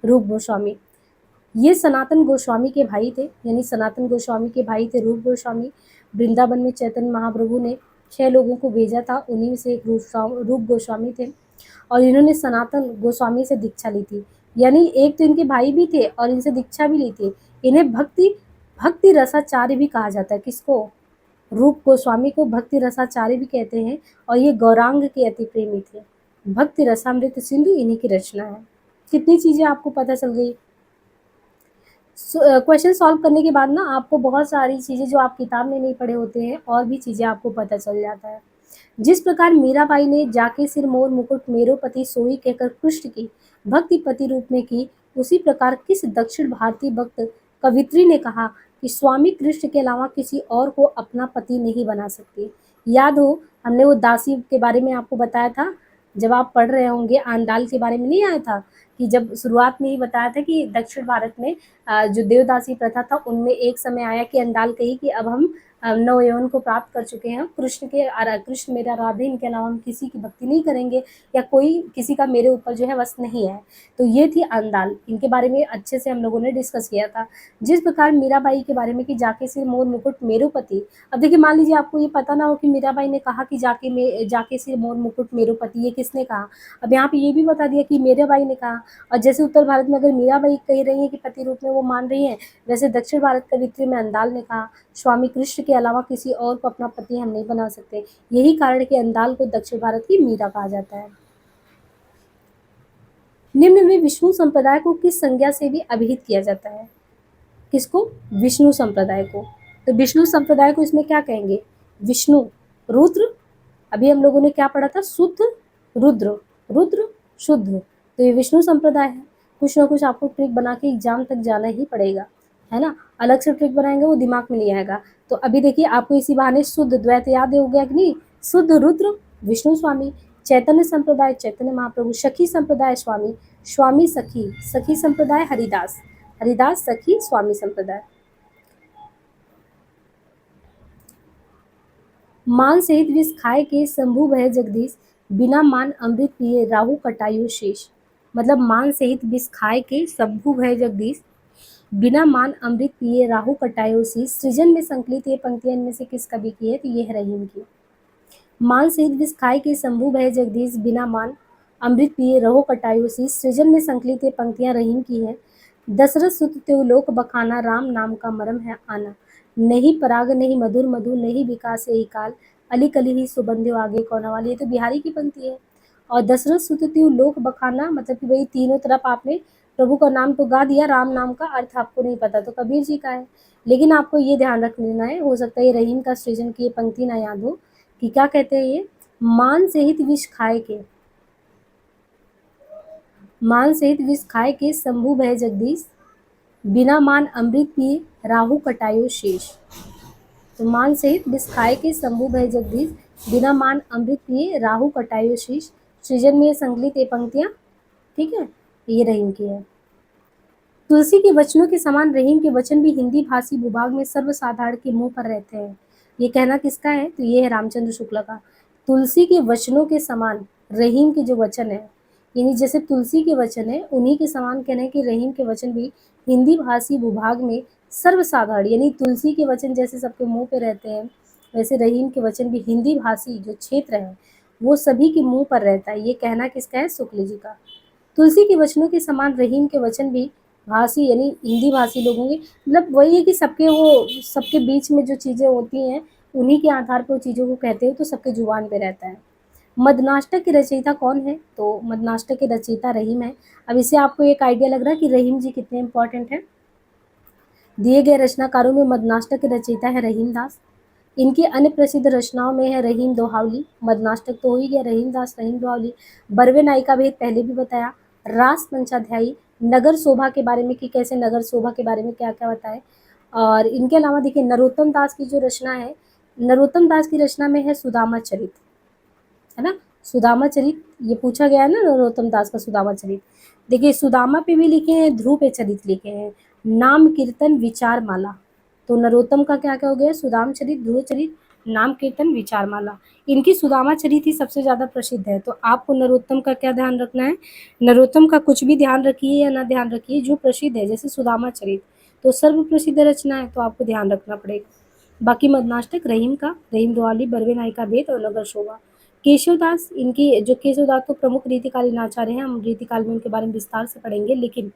रूप गोस्वामी। ये सनातन गोस्वामी के भाई थे, यानी सनातन गोस्वामी के भाई थे रूप गोस्वामी। वृंदावन में चैतन्य महाप्रभु ने 6 लोगों को भेजा था, उन्हीं में से एक रूप गोस्वामी थे और इन्होंने सनातन गोस्वामी से दीक्षा ली थी। यानी एक तो इनके भाई भी थे और इनसे दीक्षा भी ली थी। इन्हें भक्ति रसाचार्य भी कहा जाता है। किसको? रूप गोस्वामी को भक्ति रसाचार्य भी कहते हैं और ये गौरांग के अति प्रेमी थे। भक्ति रसामृत सिंधु इन्हीं की रचना है। कितनी चीजें आपको पता चल गई। क्वेश्चन सॉल्व करने के बाद ना आपको बहुत सारी चीजें जो आप किताब में नहीं पढ़े होते हैं और भी चीजें आपको पता चल जाता है। जिस प्रकार मीराबाई ने जाके सिर मोर मुकुट मेरो पति सोई कहकर कृष्ण की भक्ति पति रूप में की, उसी प्रकार किस दक्षिण भारतीय भक्त कवित्री ने कहा कि स्वामी कृष्ण के अलावा किसी और को अपना पति नहीं बना सकती। याद हो हमने वो दासी के बारे में आपको बताया था, जब आप पढ़ रहे होंगे आंडाल के बारे में नहीं आया था कि जब शुरुआत में ही बताया था कि दक्षिण भारत में जो देवदासी प्रथा था उनमें एक समय आया कि अंडाल कही कि अब हम नवयौवन को प्राप्त कर चुके हैं, कृष्ण मेरा राधे, इनके अलावा हम किसी की भक्ति नहीं करेंगे या कोई किसी का मेरे ऊपर जो है वश नहीं है। तो ये थी अंडाल, इनके बारे में अच्छे से हम लोगों ने डिस्कस किया था। जिस प्रकार मीराबाई के बारे में कि जाके सिर मोर मुकुट मेरो पति। अब देखिए मान लीजिए आपको ये पता ना हो कि मीराबाई ने कहा कि जाके सिर मोर मुकुट मेरो पति, ये किसने कहा? अब यहाँ पे ये भी बता दिया कि मीराबाई ने कहा। और जैसे उत्तर भारत में अगर मीराबाई कह रही है कि पति रूप में वो मान रही हैं, वैसे दक्षिण भारत कवित्री में अंडाल ने कहा स्वामी कृष्ण के अलावा किसी और को अपना पति हम नहीं बना सकते। यही कारण है कि अंडाल को दक्षिण भारत की मीरा कहा जाता है। निम्न में विष्णु संप्रदाय को किस संज्ञा से भी अभिहित किया जाता है? किसको? विष्णु संप्रदाय को। तो विष्णु संप्रदाय को इसमें क्या कहेंगे? विष्णु, रुद्र, अभी हम लोगों ने क्या पढ़ा था? शुद्ध, रुद्र, रुद्र, शुद्ध। तो ये विष्णु संप्रदाय है। कुछ ना कुछ आपको ट्रिक बना के एग्जाम तक जाना ही पड़ेगा, है ना? अलग से ट्रिक बनाएंगे वो दिमाग में नहीं आएगा। तो अभी देखिए आपको इसी बहाने शुद्ध द्वैत याद हो गया कि नहीं? शुद्ध रुद्र विष्णु स्वामी, चैतन्य संप्रदाय चैतन्य महाप्रभु, सखी संप्रदाय स्वामी, स्वामी सखी, सखी संप्रदाय हरिदास, हरिदास सखी स्वामी संप्रदाय। मान सहित विष खाए के शंभु भय जगदीश, बिना मान अमृत पिए राहु कटायु शेष। मतलब मान सहित विष खाए के शंभु भय जगदीश, बिना मान अमृत पिए राहु कटायु शेष। सृजन में संकलित ये पंक्तियां इनमें से किस कवि की है? तो ये है रहीम की। मान सहित विष खाए के शंभु भय जगदीश, बिना मान अमृत पिए रहो कटायु शीश। सृजन में संकलित ये पंक्तियां रहीम की हैं। दशरथ सुत त्यों लोक बखाना, राम नाम का मरम है आना। नहीं पराग नहीं मधुर मधु, नहीं विकास यही काल, अली कली ही सुबंध्यो आगे कौन वाली। ये तो बिहारी की पंक्ति है। और दशरथ सुत त्यों लोक बखाना मतलब कि भाई तीनों तरफ आपने प्रभु का नाम तो गा दिया, राम नाम का अर्थ आपको नहीं पता तो कबीर जी का है। लेकिन आपको ये ध्यान रख लेना है, हो सकता है ये रहीम का सृजन की ये पंक्ति ना याद हो कि क्या कहते हैं ये, मान सहित विष खाए के, मान सहित विष खाए के शंभु भय जगदीश, बिना मान अमृत पिए राहु कटायो शेष। तो मान सहित विष खाए के शंभु भय जगदीश, बिना मान अमृत पिए राहु कटायो शीश। सृजन में संकलित ये पंक्तियां, ठीक है, ये रहीम की है। तुलसी के वचनों के समान रहीम के वचन भी हिंदी भाषी भूभाग में सर्वसाधारण के मुंह पर रहते हैं। ये कहना किसका है? तो ये है रामचंद्र शुक्ला का। तुलसी के वचनों के समान रहीम के जो वचन है, यानी जैसे तुलसी के वचन है उन्हीं के समान कहना है कि रहीम के वचन भी हिंदी भाषी भूभाग में सर्वसाधारण, यानी तुलसी के वचन जैसे सबके मुंह पे रहते हैं वैसे रहीम के वचन भी हिंदी भाषी जो क्षेत्र है वो सभी के मुंह पर रहता है। ये कहना किसका है? शुक्ल जी का। तुलसी के वचनों के समान रहीम के वचन भी भाषी यानी हिंदी भाषी लोगों के, मतलब वही है कि सबके बीच में जो चीज़ें होती हैं उन्हीं के आधार पर चीज़ों को कहते हो तो सबके जुबान पे रहता है। मदनाष्टक के रचयिता कौन है? तो मदनाष्टक के रचयिता रहीम है। अब इससे आपको एक आइडिया लग रहा है कि रहीम जी कितने इंपॉर्टेंट हैं। दिए गए रचनाकारों में मदनाष्टक के रचयिता है रहीम दास। इनकी अन्य प्रसिद्ध रचनाओं में है रहीम दोहावली, मदनाष्टक तो हो ही गया, रहीम दास रहीम दोहावली, बरवे नायिका भेद पहले भी बताया, रास पंचाध्यायी, नगर शोभा के बारे में कि कैसे नगर शोभा के बारे में क्या क्या बताए। और इनके अलावा देखिए नरोत्तम दास की जो रचना है, नरोत्तम दास की रचना में है सुदामा चरित, है ना, सुदामा चरित ये पूछा गया है ना, नरोत्तम दास का सुदामा चरित। देखिए सुदामा पे भी लिखे हैं, ध्रुव पे चरित लिखे हैं, नाम कीर्तन विचार माला। तो नरोत्तम का क्या क्या हो गया? सुदाम चरित, ध्रुव चरित, नाम कीर्तन विचार माला। इनकी सुदामा चरित ही सबसे ज्यादा प्रसिद्ध है। तो आपको नरोत्तम का क्या ध्यान रखना है? नरोत्तम का कुछ भी ध्यान रखिए या ना ध्यान रखिए, जो प्रसिद्ध है जैसे सुदामा चरित तो सर्व प्रसिद्ध रचना है तो आपको ध्यान रखना पड़ेगा। बाकी मदनाष्टक रहीम का, रहीम दोहाली, बरवे नायिका भेद और नगर शोभा। केशवदास, इनकी जो केशवदास तो प्रमुख रीतिकालीन आचार्य हैं, हम रीतिकाल में उनके बारे में विस्तार से पढ़ेंगे, लेकिन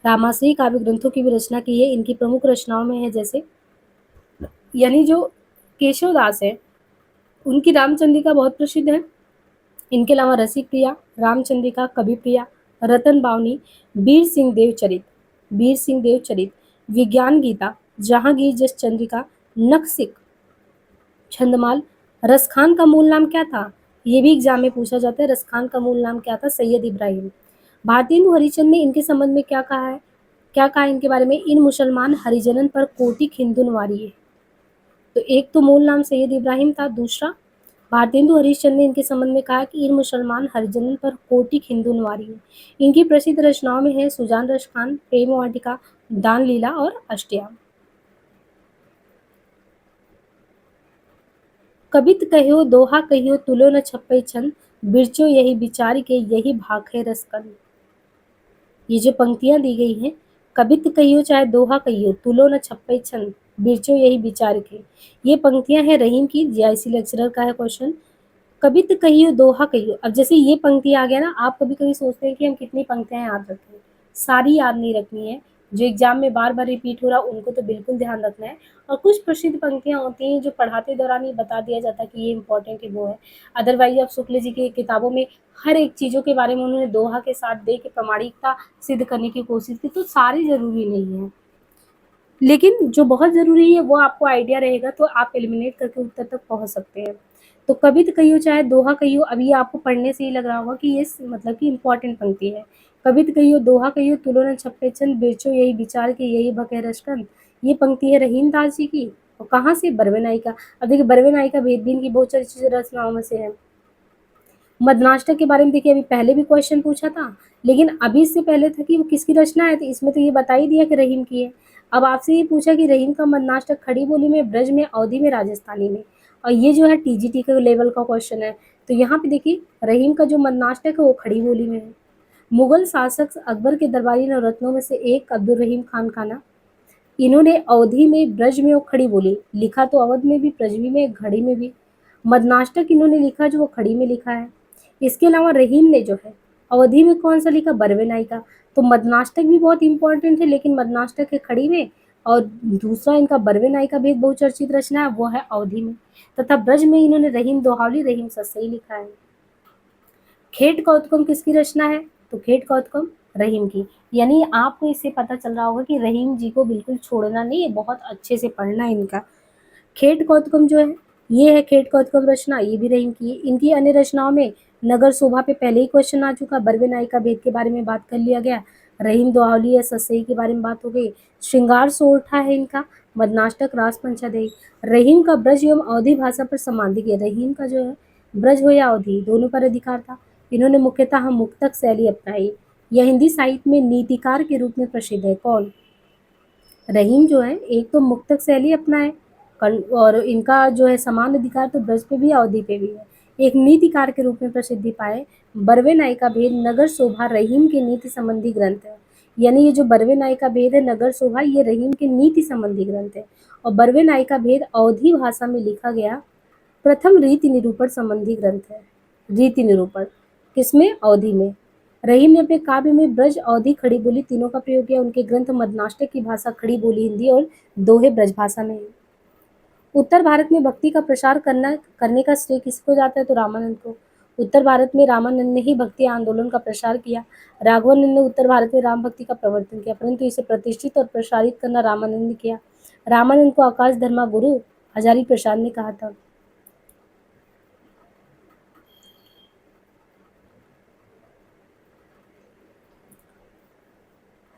रामाश्रयी काव्य ग्रंथों की भी रचना की है। इनकी प्रमुख रचनाओं में है जैसे, यानी जो केशवदास है उनकी रामचंद्रिका बहुत प्रसिद्ध है। इनके अलावा रसिक प्रिया, रामचंद्रिका, कवि प्रिया, रतन बावनी, वीर सिंह देव चरित, वीर सिंह देव चरित, विज्ञान गीता, जहांगीर जस चंद्रिका, नखसिक, छंदमाल। रसखान का मूल नाम क्या था? ये भी एग्जाम में पूछा जाता है, रसखान का मूल नाम क्या था? सैयद इब्राहिम। भारतेंदु हरिचंद ने इनके संबंध में क्या कहा है? क्या कहा इनके बारे में? इन मुसलमान हरिजनन पर कोटि हिंदुन वारिये। तो एक तो मूल नाम सैयद इब्राहिम था, दूसरा भारतेंदु हरिश्चंद्र ने इनके संबंध में कहा कि इन मुसलमान हरिजनन पर कोटि हिंदुन वारिये। इनकी प्रसिद्ध रचनाओं में है सुजान रसखान, प्रेम वाटिका, दान लीला और अष्टयाम। कबित कहियो दोहा कहियो तुलो न छप्पै छंद, बिरचो यही विचार के यही भाखे रसकंद। ये जो पंक्तियां दी गई हैं, कबित कहियो चाहे दोहा कहियो, तुलो न छप्पै छंद, बिरचो यही विचार के, ये पंक्तियां हैं रहीम की। जीआईसी लेक्चरर का है क्वेश्चन। कबित कहियो दोहा कहियो, अब जैसे ये पंक्ति आ गया ना, आप कभी कभी सोचते हैं कि हम कितनी पंक्तियां याद रखें, सारी याद नहीं रखनी है। जो एग्जाम में बार बार रिपीट हो रहा उनको तो बिल्कुल ध्यान रखना है। और कुछ प्रसिद्ध पंक्तियां होती हैं जो पढ़ाते दौरान ही बता दिया जाता है कि ये इंपॉर्टेंट है, वो है। अदरवाइज आप शुक्ल जी की किताबों में हर एक चीज़ों के बारे में उन्होंने दोहा के साथ दे के प्रामाणिकता सिद्ध करने की कोशिश की, तो सारी जरूरी नहीं है, लेकिन जो बहुत ज़रूरी है वो आपको आइडिया रहेगा तो आप एलिमिनेट करके उत्तर तक पहुंच सकते हैं। तो कवित कहियो चाहे दोहा कहियो, अभी आपको पढ़ने से ही लग रहा होगा कि ये मतलब कि इम्पोर्टेंट पंक्ति है। कवित कहियो दोहा कहियो तुलो न छप्पे चंद, बिरचो यही विचार के यही भके रसकंद। ये पंक्ति है रहीम दास जी की। और कहाँ से? बरवे नायिका। अब देखिए बरवे नायिका भेद भी इनकी बहुत चर्चित रचनाओं में से है। मदनाष्टक के बारे में देखिए अभी पहले भी क्वेश्चन पूछा था, लेकिन अभी इससे पहले था कि वो किसकी रचना है, तो इसमें तो ये बता ही दिया कि रहीम की है। अब आपसे ये पूछा कि रहीम का मदनाष्टक खड़ी बोली में, ब्रज में, अवधी में, राजस्थानी में, और ये जो है टीजीटी के लेवल का क्वेश्चन है। तो यहाँ पे देखिए रहीम का जो मदनाष्टक है वो खड़ी बोली में है। मुगल शासक अकबर के दरबारी नवरत्नों में से एक अब्दुल रहीम खान खाना, इन्होंने अवधी में, ब्रज में और खड़ी बोली लिखा, तो अवध में भी, ब्रजवी में, घड़ी में भी। मदनाष्टक इन्होंने लिखा जो वो खड़ी में लिखा है। इसके अलावा रहीम ने जो है अवधी में कौन सा लिखा? बरवे नायिका। तो मदनाष्टक भी बहुत इंपॉर्टेंट है, लेकिन मदनाष्टक है खड़ी में, और दूसरा इनका बरवे नायिका भी एक बहुचर्चित रचना है, वो है अवधी में। तथा ब्रज में इन्होंने रहीम दोहावली, रहीम सस्सई लिखा है। खेट कौतुकम किसकी रचना है? तो खेट कौतुकम रहीम की। यानी आपको इससे पता चल रहा होगा कि रहीम जी को बिल्कुल छोड़ना नहीं है, बहुत अच्छे से पढ़ना है इनका। खेट कौतुकम जो है, ये है खेट कौतुकम रचना, ये भी रहीम की है। इनकी अन्य रचनाओं में नगर शोभा पे पहले ही क्वेश्चन आ चुका, बरवे नायिका भेद के बारे में बात कर लिया गया, रहीम दोहावली है ससई के बारे में बात हो गई, श्रृंगार सोरठा है इनका, मदनाष्टक रास पंचादेय। रहीम का ब्रज एवं अवधी भाषा पर संबंधित है, रहीम का जो है ब्रज हो या अवधी दोनों पर अधिकार था। इन्होंने मुख्यतः मुक्तक शैली अपनाई। यह हिंदी साहित्य में नीतिकार के रूप में प्रसिद्ध है। कौन? रहीम जो है एक तो मुक्तक शैली अपनाए और इनका जो है समान अधिकार तो ब्रज पे भी है, अवधि पे भी है। एक नीतिकार के रूप में प्रसिद्धि पाए। बरवे नायिका भेद, नगर शोभा रहीम के नीति संबंधी ग्रंथ है। यानी ये जो बरवे नायिका भेद है, नगर शोभा, ये रहीम के नीति संबंधी ग्रंथ है। और बरवे नायिका भेद अवधी भाषा में लिखा गया प्रथम रीति निरूपण संबंधी ग्रंथ है। रीति निरूपण किसमें? अवधि में। रहीम ने अपने काव्य में ब्रज, अवधी, खड़ी बोली तीनों का प्रयोग किया। उनके ग्रंथ मदनाष्टक की भाषा खड़ी बोली हिंदी और दोहे ब्रज भाषा में है। उत्तर भारत में भक्ति का प्रसार करने का श्रेय किसको जाता है? तो रामानंद को। उत्तर भारत में रामानंद ने ही भक्ति आंदोलन का प्रसार किया। राघवानंद ने उत्तर भारत में राम भक्ति का प्रवर्तन किया, परंतु इसे प्रतिष्ठित और प्रसारित करना रामानंद ने किया। रामानंद को आकाश धर्मा गुरु हजारी प्रसाद ने कहा था।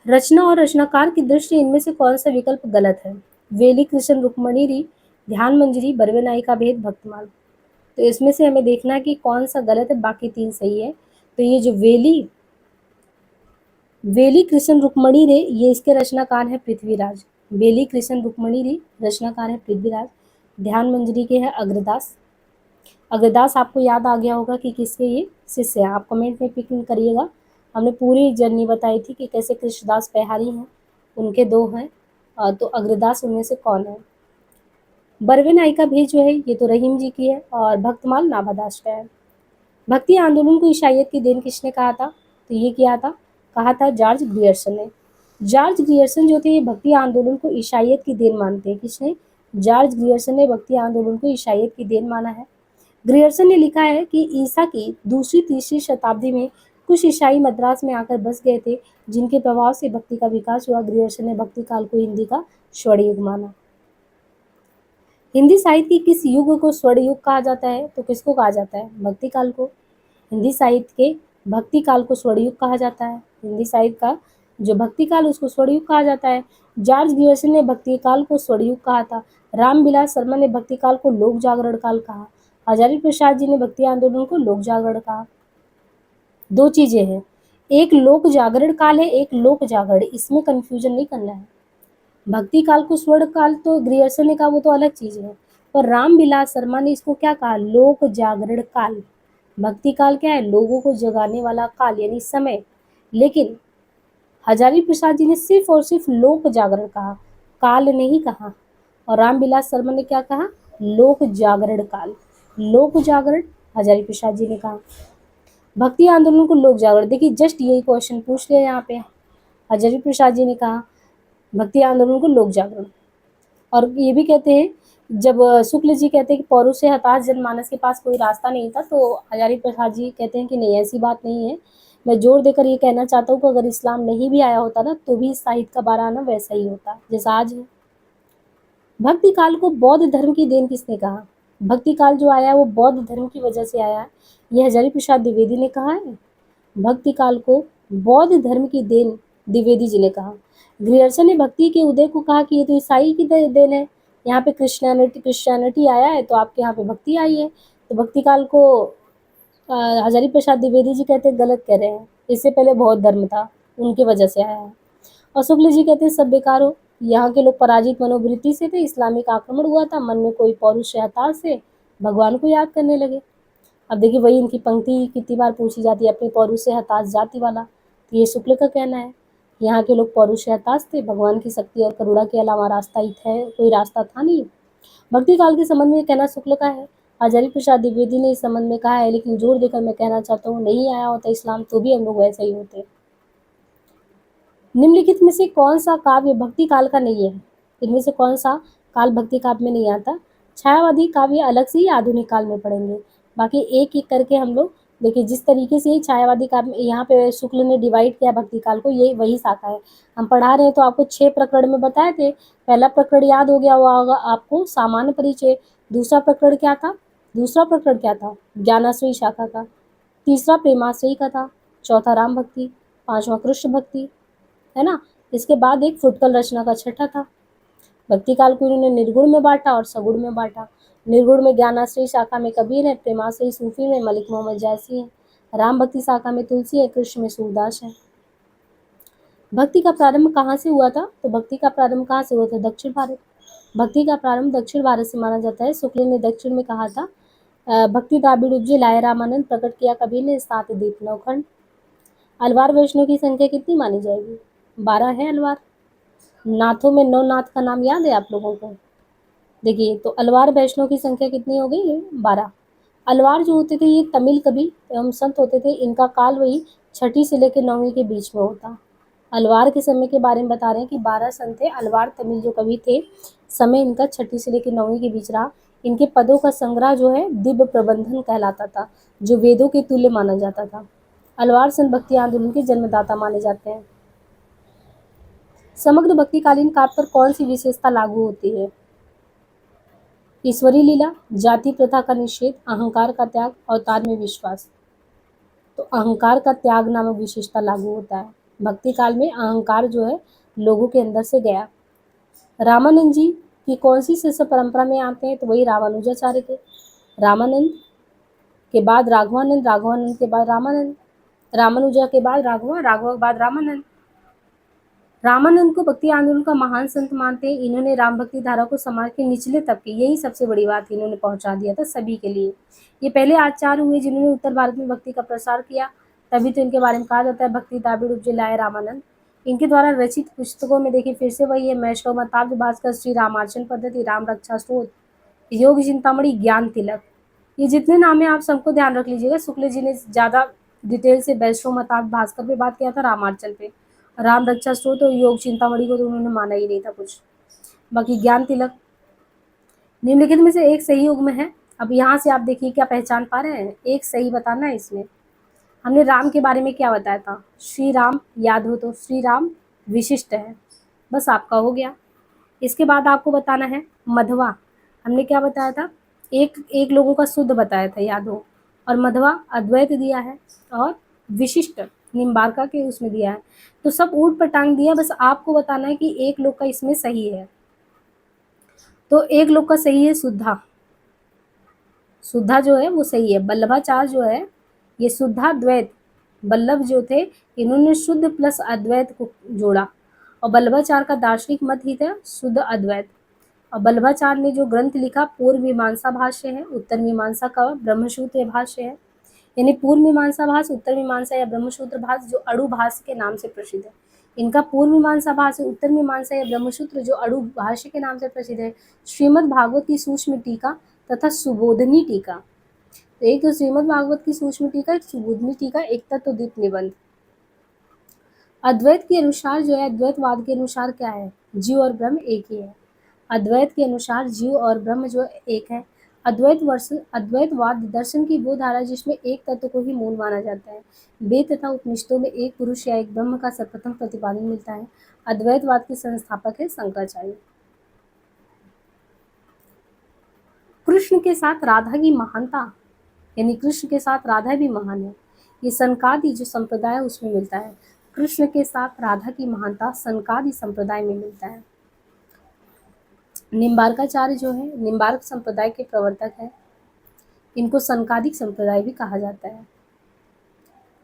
रचना और रचनाकार की दृष्टि इनमें से कौन सा विकल्प गलत है? वेली, कृष्ण रुक्मणी री, ध्यान मंजरी, बरवे नायिका भेद, भक्तमाल। तो इसमें से हमें देखना है कि कौन सा गलत है, बाकी तीन सही है। तो ये जो वेली कृष्ण रुक्मणी रे, ये इसके रचनाकार है पृथ्वीराज। वेली कृष्ण रुक्मणी रे रचनाकार है पृथ्वीराज। ध्यान मंजरी के है अग्रदास। अग्रदास आपको याद आ गया होगा कि किसके ये शिष्य हैं, आप कमेंट में पिक करिएगा। हमने पूरी जर्नी बताई थी कि कैसे कृष्णदास पैहारी हैं, उनके दो हैं, तो अग्रदास उनमें से कौन है? बरवे नायिका भेद जो है ये तो रहीम जी की है और भक्तमाल नाभादास का है। भक्ति आंदोलन को ईसाइयत की देन किसने कहा था? तो ये किया था, कहा था जॉर्ज ग्रियर्सन ने। जॉर्ज ग्रियर्सन जो थे ये भक्ति आंदोलन को ईसाइयत की देन मानते हैं। किसने? जॉर्ज ग्रियर्सन ने भक्ति आंदोलन को ईसाइयत की देन माना है। ग्रियर्सन ने लिखा है कि ईसा की दूसरी तीसरी शताब्दी में कुछ ईसाई मद्रास में आकर बस गए थे, जिनके प्रभाव से भक्ति का विकास हुआ। ग्रियर्सन ने भक्ति काल को हिंदी का स्वर्ण युग माना। हिंदी साहित्य के किस युग को स्वर्ण युग कहा जाता है? तो किसको कहा जाता है? भक्ति काल को। हिंदी साहित्य के भक्ति काल को स्वर्ण युग कहा जाता है। हिंदी साहित्य का जो भक्ति काल उसको स्वर्ण युग कहा जाता है। जॉर्ज ग्रियर्सन ने भक्ति काल को स्वर्ण युग कहा था। रामविलास शर्मा ने भक्ति काल को लोक जागरण काल कहा। हजारी प्रसाद जी ने भक्ति आंदोलन को लोक जागरण कहा। दो चीजें हैं, एक लोक जागरण काल है, एक लोक जागरण, इसमें कंफ्यूजन नहीं करना है। भक्ति काल को स्वर्ण काल तो ग्रियर्सन ने कहा, वो तो अलग चीज है, पर रामविलास शर्मा ने इसको क्या कहा? लोक जागरण काल। भक्ति काल क्या है? लोगों को जगाने वाला काल यानी समय। लेकिन हजारी प्रसाद जी ने सिर्फ और सिर्फ लोक जागरण कहा, काल नहीं कहा। और रामविलास शर्मा ने क्या कहा? लोक जागरण काल। लोक जागरण हजारी प्रसाद जी ने कहा। भक्ति आंदोलन को लोक जागरण, देखिए जस्ट यही क्वेश्चन पूछ लिया यहाँ पे। हजारी प्रसाद जी ने कहा भक्ति आंदोलन को लोक जागरण। और ये भी कहते हैं, जब शुक्ल जी कहते हैं कि पौरुष से हताश जनमानस के पास कोई रास्ता नहीं था, तो हजारी प्रसाद जी कहते हैं कि नहीं, ऐसी बात नहीं है। मैं जोर देकर ये कहना चाहता हूँ कि अगर इस्लाम नहीं भी आया होता ना, तो भी साहित्य का बार आना वैसा ही होता जैसा आज है। भक्ति काल को बौद्ध धर्म की देन किसने कहा? भक्ति काल जो आया है वो बौद्ध धर्म की वजह से आया है, ये हजारी प्रसाद द्विवेदी ने कहा है। भक्ति काल को बौद्ध धर्म की देन द्विवेदी जी ने कहा। ग्रियर्सन ने भक्ति के उदय को कहा कि ये तो ईसाई की देन है, यहाँ पे क्रिश्चियनिटी आया है तो आपके यहाँ पे भक्ति आई है। तो भक्ति काल को हजारी प्रसाद द्विवेदी जी कहते हैं गलत कह रहे हैं, इससे पहले बौद्ध धर्म था, उनकी वजह से आया है। और शुक्ल जी कहते हैं सब बेकार हो, यहाँ के लोग पराजित मनोवृत्ति से थे, इस्लामिक आक्रमण हुआ था, मन में कोई पौरुष से हताश से भगवान को याद करने लगे। अब देखिए वही इनकी पंक्ति कितनी बार पूछी जाती है, अपने पौरुष से हताश जाति वाला। तो ये शुक्ल का कहना है, यहाँ के लोग पौरुष से हताश थे, भगवान की शक्ति और करुणा के अलावा रास्ता ही है, कोई रास्ता था नहीं। भक्ति काल के संबंध में कहना शुक्ल का है। हजारी प्रसाद द्विवेदी ने इस संबंध में कहा है, लेकिन जोर देकर मैं कहना चाहता हूँ, नहीं आया होता इस्लाम तो भी हम लोग वैसे ही होते। निम्नलिखित में से कौन सा काव्य भक्ति काल का नहीं है? इनमें से कौन सा काल भक्ति काव्य में नहीं आता? छायावादी काव्य अलग से ही आधुनिक काल में पढ़ेंगे, बाकी एक एक करके हम लोग देखिए। जिस तरीके से छायावादी काव्य यहाँ पे शुक्ल ने डिवाइड किया भक्ति काल को, ये वही शाखा है। हम पढ़ा रहे हैं तो आपको 6 प्रकरण में बताए थे। पहला प्रकरण याद हो गया होगा आपको, सामान्य परिचय। दूसरा प्रकरण क्या था? ज्ञानाश्रयी शाखा का। तीसरा प्रेमाश्रयी कथा, चौथा राम भक्ति, पांचवा कृष्ण भक्ति, है ना। इसके बाद एक फुटकल रचना का छठा था। भक्ति काल को इन्होंने निर्गुण में बांटा और सगुण में बांटा। निर्गुण में ज्ञानाश्रयी शाखा में कबीर है, प्रेमाश्रयी सूफी में मलिक मोहम्मद जैसी है, राम भक्ति शाखा में तुलसी है, कृष्ण में सूरदास है। भक्ति का प्रारंभ कहाँ से हुआ था? तो भक्ति का प्रारंभ कहाँ से हुआ था? दक्षिण भारत। भक्ति का प्रारंभ दक्षिण भारत से माना जाता है। शुक्ल ने दक्षिण में कहा था, भक्ति द्राविड़ उपजे लाए रामानंद, प्रकट किया कबीर ने सात दीप नवखंड। अलवार वैष्णव की संख्या कितनी मानी जाएगी? 12 है अलवार। नाथों में 9 नाथ का नाम याद है आप लोगों को? देखिए, तो अलवार वैष्णव की संख्या कितनी हो गई? 12। अलवार जो होते थे ये तमिल कवि एवं संत होते थे। इनका काल वही छठी से लेकर 9वीं के बीच में होता। अलवार के समय के बारे में बता रहे हैं कि 12 संत थे। अलवार तमिल जो कवि थे, समय इनका छठी से लेकर 9वीं के बीच रहा। इनके पदों का संग्रह जो है दिव्य प्रबंधन कहलाता था, जो वेदों के तुल्य माना जाता था। अलवार संत भक्ति आंदोलन के जन्मदाता माने जाते हैं। समग्र भक्तिकालीन काव्य पर कौन सी विशेषता लागू होती है? ईश्वरी लीला, जाति प्रथा का निषेध, अहंकार का त्याग, अवतार में विश्वास। तो अहंकार का त्याग नामक विशेषता लागू होता है। भक्ति काल में अहंकार जो है लोगों के अंदर से गया। रामानंद जी की कौन सी शिष्य परंपरा में आते हैं? तो वही रामानुजाचार्य के। रामानंद के बाद राघवानंद, राघवानंद के बाद रामानंद, रामानुजा के बाद राघवा, राघवा के बाद रामानंद। रामानंद को भक्ति आंदोलन का महान संत मानते हैं। इन्होंने राम भक्ति धारा को समाज के निचले तबके, यही सबसे बड़ी बात इन्होंने पहुंचा दिया था सभी के लिए। ये पहले आचार्य हुए जिन्होंने उत्तर भारत में भक्ति का प्रसार किया, तभी तो इनके बारे में कहा जाता है भक्ति द्राविड़ उपजे लाए रामानंद। इनके द्वारा रचित पुस्तकों में देखिए फिर से वही है, वैष्णव मताब्द भास्कर, श्री रामार्चन पद्धति, राम रक्षा स्तोत्र, योग चिंतामणि, ज्ञान तिलक। ये जितने नाम है आप सबको ध्यान रख लीजिएगा। शुक्ल जी ने ज्यादा डिटेल से वैष्णव मताब्द भास्कर पे बात किया था, रामार्चन पे। राम रक्षा स्तोत्र और योग चिंतामणि को तो उन्होंने माना ही नहीं था कुछ। बाकी ज्ञान तिलक निम्नलिखित में से एक सही युग्म है। अब यहाँ से आप देखिए क्या पहचान पा रहे हैं? एक सही बताना है इसमें। हमने राम के बारे में क्या बताया था? श्री राम याद हो तो श्री राम विशिष्ट है, बस आपका हो गया। इसके बाद आपको बताना है मधवा। हमने क्या बताया था? एक एक लोगों का शुद्ध बताया था, याद हो। और मधवा अद्वैत दिया है और विशिष्ट निम्बार्का के उसमें दिया है। तो सब ऊट पटांग दिया, बस आपको बताना है कि एक लोग का इसमें सही है। तो एक लोग का सही है शुद्धा। शुद्धा जो है वो सही है। बल्लभाचार्य जो है ये शुद्धाद्वैत, बल्लभ जो थे इन्होंने शुद्ध प्लस अद्वैत को जोड़ा, और बल्लभाचार्य का दार्शनिक मत ही था शुद्ध अद्वैत। और बल्लभाचार्य ने जो ग्रंथ लिखा पूर्व मीमांसा भाष्य है, उत्तर मीमांसा का ब्रह्मसूत्र भाष्य है। यानी पूर्व मीमांसा भाष्य, उत्तर मीमांसा या ब्रह्मसूत्र भाष्य जो अड़ु भाष्य के नाम से प्रसिद्ध है। इनका पूर्व मीमांसा भाष्य, उत्तर मीमांसा या ब्रह्मसूत्र जो अड़ु भाष्य के नाम से प्रसिद्ध है। श्रीमद् भागवत की सूक्ष्म टीका तथा सुबोधनी टीका। तो एक तो श्रीमद् भागवत की सूक्ष्म टीका, एक सुबोधनी टीका, एक तत्वदीप निबंध। अद्वैत के अनुसार जो है, अद्वैतवाद के अनुसार क्या है? जीव और ब्रह्म एक ही है। अद्वैत के अनुसार जीव और ब्रह्म जो एक है। अद्वैतवाद दर्शन की वो धारा जिसमें एक तत्व को ही मूल माना जाता है। वेद तथा उपनिषदों में एक पुरुष या एक ब्रह्म का सर्वप्रथम प्रतिपादन मिलता है। अद्वैतवाद के संस्थापक है शंकराचार्य। कृष्ण के साथ राधा की महानता, यानी कृष्ण के साथ राधा भी महान है, ये सनकादि जो संप्रदाय है उसमें मिलता है। कृष्ण के साथ राधा की महानता सनकादि संप्रदाय में मिलता है। निम्बार्काचार्य जो है निम्बार्क संप्रदाय के प्रवर्तक है। इनको सनकादिक संप्रदाय भी कहा जाता है।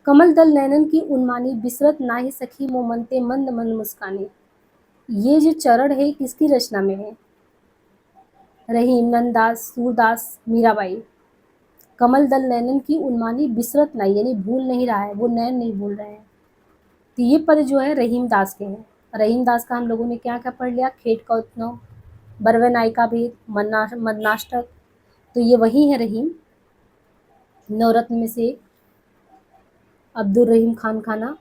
कमल दल नैनन की उन्मानी, बिसरत नाहि सखी मोमनते मंद मंद मुस्काने। ये जो चरण है किसकी रचना में है? रहीम, नंददास, सूरदास, मीराबाई। कमल दल नैनन की उन्मानी, बिसरत नहीं यानी भूल नहीं रहा है, वो नैन नहीं भूल रहे हैं। तो ये पद जो है रहीम दास के हैं। रहीम दास का हम लोगों ने क्या क्या पढ़ लिया? खेत का उत्सव, बरवे नायिका भेद, मदनाष्टक। तो ये वही है रहीम। नवरत्न में से अब्दुल रहीम खान खाना।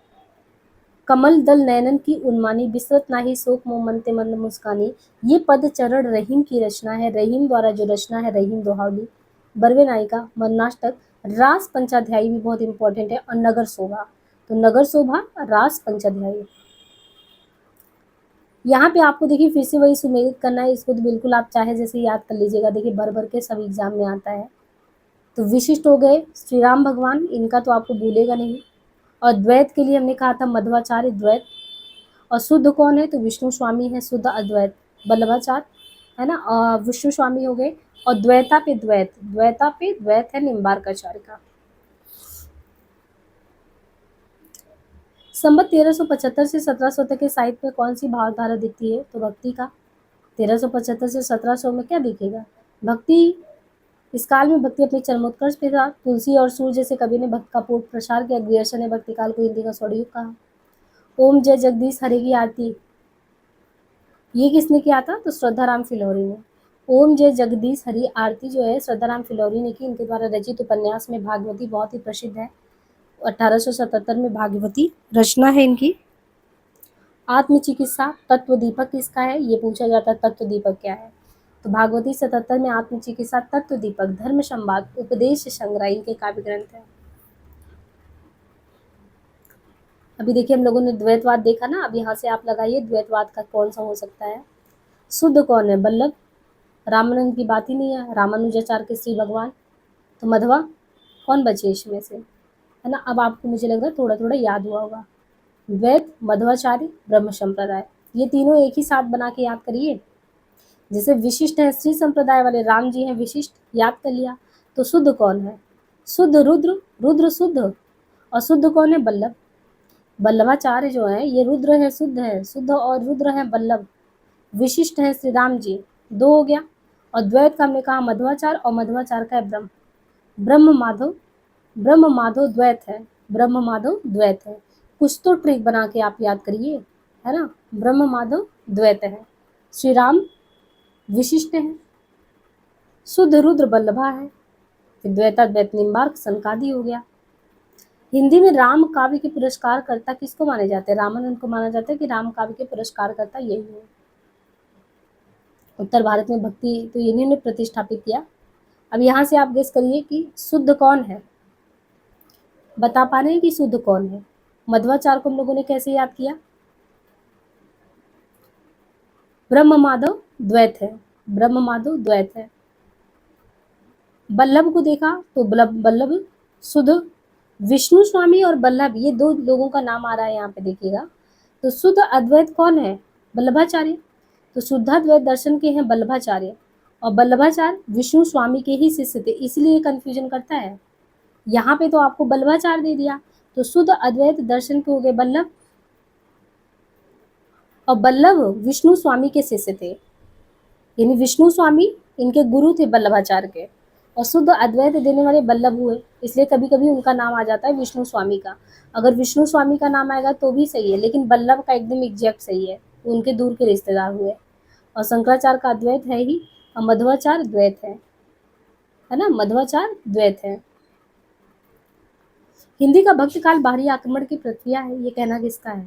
कमल दल नैनन की उन्मानी, बिसरत नाही शोक मोह मनते मंद मुस्कानी। ये पद चरण रहीम की रचना है। रहीम द्वारा जो रचना है रहीम दोहावली, बरवे नायिका, मदनाष्टक, रास पंचाध्यायी भी बहुत इंपॉर्टेंट है, और नगर शोभा। तो नगर शोभा, रास पंचाध्यायी। यहाँ पे आपको देखिए फिर से वही सुमेलित करना है। इसको तो बिल्कुल आप चाहे जैसे याद कर लीजिएगा। देखिए भर भर के सब एग्जाम में आता है। तो विशिष्ट हो गए श्री राम भगवान, इनका तो आपको भूलेगा नहीं। और द्वैत के लिए हमने कहा था मध्वाचार्य द्वैत। और शुद्ध कौन है, तो विष्णु स्वामी है, शुद्ध अद्वैत वल्लभाचार्य, है ना। विष्णु स्वामी हो गए। और द्वैता पे द्वैत, द्वैता पे द्वैत है निम्बार्काचार्य का। संवत 1375 से 1700 तक के साहित्य में कौन सी भावधारा दिखती है, तो भक्ति का। 1375 से 1700 में क्या दिखेगा, भक्ति। इस काल में भक्ति अपने चरमोत्कर्ष पे था। तुलसी और सूर्य जैसे कवि ने भक्ति का प्रसार किया। ग्रियर्सन ने भक्ति काल को हिंदी का स्वर्णयुग कहा। ओम जय जगदीश हरे की आरती ये किसने किया था, तो श्रद्धाराम फिलौरी ने। ओम जय जगदीश हरि आरती जो है श्रद्धाराम फिलौरी ने की। इनके द्वारा रचित उपन्यास में भागवती बहुत ही प्रसिद्ध है। 1877 में भागवती रचना है इनकी। आत्मचिकित्सा तत्व दीपक किसका है, ये पूछा जाता है, तत्व दीपक क्या है, तो भागवती 77 में आत्मचिकित्सा तत्व दीपक धर्म संवाद उपदेश संग्रह इनके काव्य ग्रंथ है। अभी देखिए हम लोगों ने द्वैतवाद देखा ना, अब यहाँ से आप लगाइए द्वैतवाद का कौन सा हो सकता है। शुद्ध कौन है, बल्लभ, रामानंद की बात ही नहीं है, रामानुजाचार्य के श्री भगवान। तो मध्वा कौन बचे इसमें से, है ना। अब आपको मुझे लग रहा है थोड़ा थोड़ा याद हुआ होगा। द्वैत, मध्वाचार्य, ब्रह्म संप्रदाय, ये तीनों एक ही साथ बना के याद करिए। जैसे विशिष्ट है श्री संप्रदाय वाले राम जी हैं विशिष्ट, याद कर लिया। तो शुद्ध कौन है, शुद्ध रुद्र, रुद्र शुद्ध। और शुद्ध कौन है, बल्लभ, बल्लभाचार्य जो है ये रुद्र है, शुद्ध है, शुद्ध और रुद्र है बल्लभ। विशिष्ट है श्री राम जी, दो हो गया। और द्वैत का हमने कहा मध्वाचार्य, और मध्वाचार्य का है ब्रह्म, ब्रह्म माधव, ब्रह्म माधव द्वैत है, ब्रह्म माधव द्वैत है। कुछ तो ट्रिक बना के आप याद करिए, है ना। ब्रह्म माधव द्वैत है, श्री राम विशिष्ट है, शुद्ध रुद्र बल्लभा है, फिर द्वैता द्वैत निम्बार्क सनकादि हो गया। हिंदी में राम काव्य के पुरस्कार कर्ता किसको माने जाते हैं, रामानंद को माना जाता है कि राम काव्य के पुरस्कार कर्ता यही है। उत्तर भारत में भक्ति तो इन्हीं ने प्रतिष्ठापित किया। अब यहाँ से आप गेस करिए कि शुद्ध कौन है, बता पा रहे हैं कि शुद्ध कौन है। मध्वाचार्य को हम लोगों ने कैसे याद किया, ब्रह्म माधव द्वैत है, ब्रह्म माधव द्वैत है। बल्लभ को देखा तो बल्लभ शुद्ध, विष्णु स्वामी और बल्लभ ये दो लोगों का नाम आ रहा है यहाँ पे देखिएगा। तो शुद्ध अद्वैत कौन है, बल्लभाचार्य। तो शुद्धाद्वैत दर्शन के हैं बल्लभाचार्य, और बल्लभाचार्य विष्णु स्वामी के ही शिष्य थे, इसलिए कंफ्यूजन करता है। यहाँ पे तो आपको बल्लभाचार्य दे दिया, तो शुद्ध अद्वैत दर्शन के हो गए बल्लभ, और बल्लभ विष्णु स्वामी के शिष्य थे, यानी विष्णु स्वामी इनके गुरु थे बल्लभाचार्य के, और शुद्ध अद्वैत देने वाले बल्लभ हुए, इसलिए कभी कभी उनका नाम आ जाता है विष्णु स्वामी का। अगर विष्णु स्वामी का नाम आएगा तो भी सही है, लेकिन बल्लभ का एकदम एग्जैक्ट सही है, उनके दूर के रिश्तेदार हुए। और शंकराचार्य का अद्वैत है ही, और मध्वाचार्य द्वैत है ना, मध्वाचार्य द्वैत है। हिंदी का भक्त काल बाहरी आक्रमण की प्रक्रिया है, ये कहना किसका है,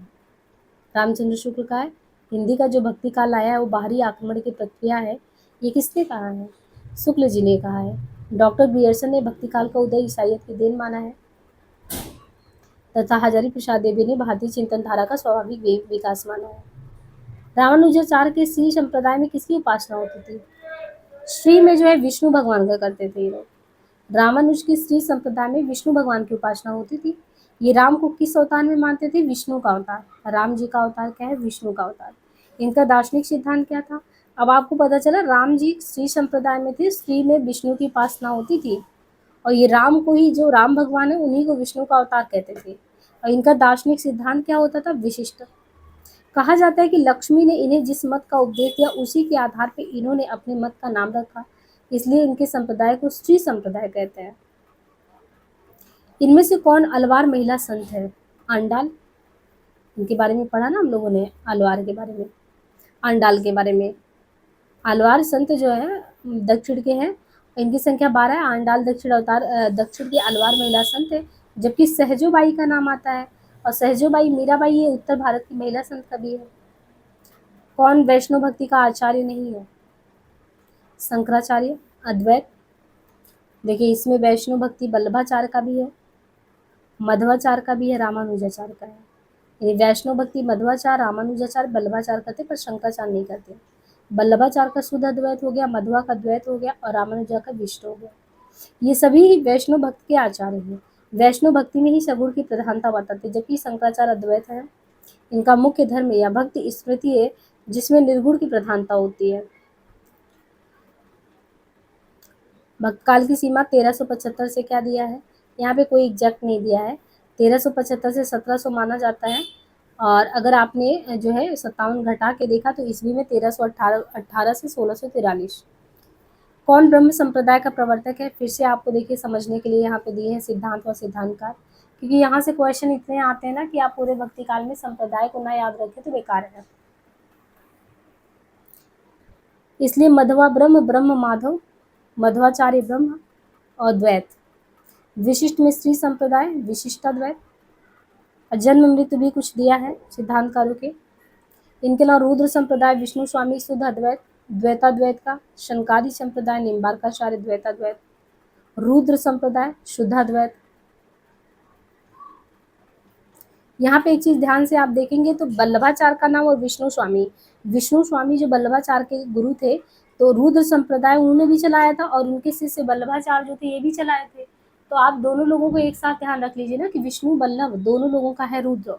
रामचंद्र शुक्ल का है। हिंदी का जो भक्ति काल आया है वो बाहरी आक्रमण की प्रक्रिया है, ये किसने कहा है, शुक्ल जी ने कहा है। डॉक्टर ग्रियर्सन ने भक्ति काल का उदय ईसाइयत की देन माना है, तथा हजारी प्रसाद देवी ने भारतीय चिंतन धारा का स्वाभाविक विकास माना है। रामानुजाचार्य के श्री संप्रदाय में किसकी उपासना होती थी, श्री में जो है विष्णु भगवान का करते थे ये लोग। रामानुज की श्री संप्रदाय में विष्णु भगवान की उपासना होती थी। ये राम को किस अवतार में मानते थे, विष्णु का अवतार। राम जी का अवतार क्या है, विष्णु का अवतार। इनका दार्शनिक सिद्धांत क्या था, अब आपको पता चला राम जी श्री संप्रदाय में थे, श्री में विष्णु की उपासना होती थी, और ये राम को ही, जो राम भगवान है उन्हीं को विष्णु का अवतार कहते थे। और इनका दार्शनिक सिद्धांत क्या होता था, विशिष्ट। कहा जाता है कि लक्ष्मी ने इन्हें जिस मत का उपदेश दिया उसी के आधार पर इन्होंने अपने मत का नाम रखा, इसलिए इनके संप्रदाय को श्री संप्रदाय कहते हैं। इनमें से कौन अलवार महिला संत है, आंडाल, इनके बारे में पढ़ा ना हम लोगों ने, अलवार के बारे में, आंडाल के बारे में। अलवार संत जो है दक्षिण के हैं, इनकी संख्या 12 है। आंडाल दक्षिण अवतार, दक्षिण की अलवार महिला संत है। जबकि सहजोबाई का नाम आता है, और सहजोबाई मीराबाई ये उत्तर भारत की महिला संत कवि है। कौन वैष्णव भक्ति का आचार्य नहीं है, शंकराचार्य अद्वैत। देखिए इसमें वैष्णव भक्ति बल्लभाचार्य का भी है, मध्वाचार्य का भी है, रामानुजाचार्य का है। यानी वैष्णव भक्ति मध्वाचार्य, रामानुजाचार्य, बल्लभाचार्य करते, पर शंकराचार्य नहीं करते। बल्लभाचार्य का शुद्ध अद्वैत हो गया, मध्वा का द्वैत हो गया, और रामानुजा का विष्णु हो गया। ये सभी वैष्णव भक्त के आचार्य हैं। वैष्णव भक्ति में ही सगुण की प्रधानता बताते, जबकि शंकराचार्य अद्वैत है। इनका मुख्य धर्म या भक्ति स्मृति है, जिसमें निर्गुण की प्रधानता होती है। भक्तकाल की सीमा 1375 से क्या दिया है, यहाँ पे कोई एग्जैक्ट नहीं दिया है। 1375 से 1700 माना जाता है। और अगर आपने जो है 57 घटा के देखा तो ईस्वी में 1318 से 1643। कौन ब्रह्म संप्रदाय का प्रवर्तक है, फिर से आपको देखिए समझने के लिए यहाँ पे दिए हैं सिद्धांत व सिद्धांतकार, क्योंकि यहाँ से क्वेश्चन इतने आते हैं ना कि आप पूरे भक्ति काल में संप्रदाय को ना याद रखें तो बेकार है। इसलिए मध्वा ब्रह्म, ब्रह्म माधव, मध्वाचार्य ब्रह्म और द्वैत। विशिष्ट मिस्त्री संप्रदाय, विशिष्टाद्वैत। जन्म मृत्यु भी कुछ दिया है सिद्धांतकारों के। इनके अलावा रुद्र संप्रदाय, विष्णु स्वामी शुद्ध अद्वैत, द्वैताद्वैत का। शंकादि संप्रदाय, निम्बार्काचार्य द्वैताद्वैत। रुद्र संप्रदाय, शुद्धाद्वैत। यहाँ पे एक चीज ध्यान से आप देखेंगे तो वल्लभाचार्य का नाम और विष्णु स्वामी जो वल्लभाचार्य के गुरु थे, तो रुद्र संप्रदाय उन्होंने भी चलाया था और उनके शिष्य वल्लभाचार्य जो थे ये भी चलाए थे। तो आप दोनों लोगों को एक साथ ध्यान रख लीजिए ना कि विष्णु वल्लभ दोनों लोगों का है रुद्र,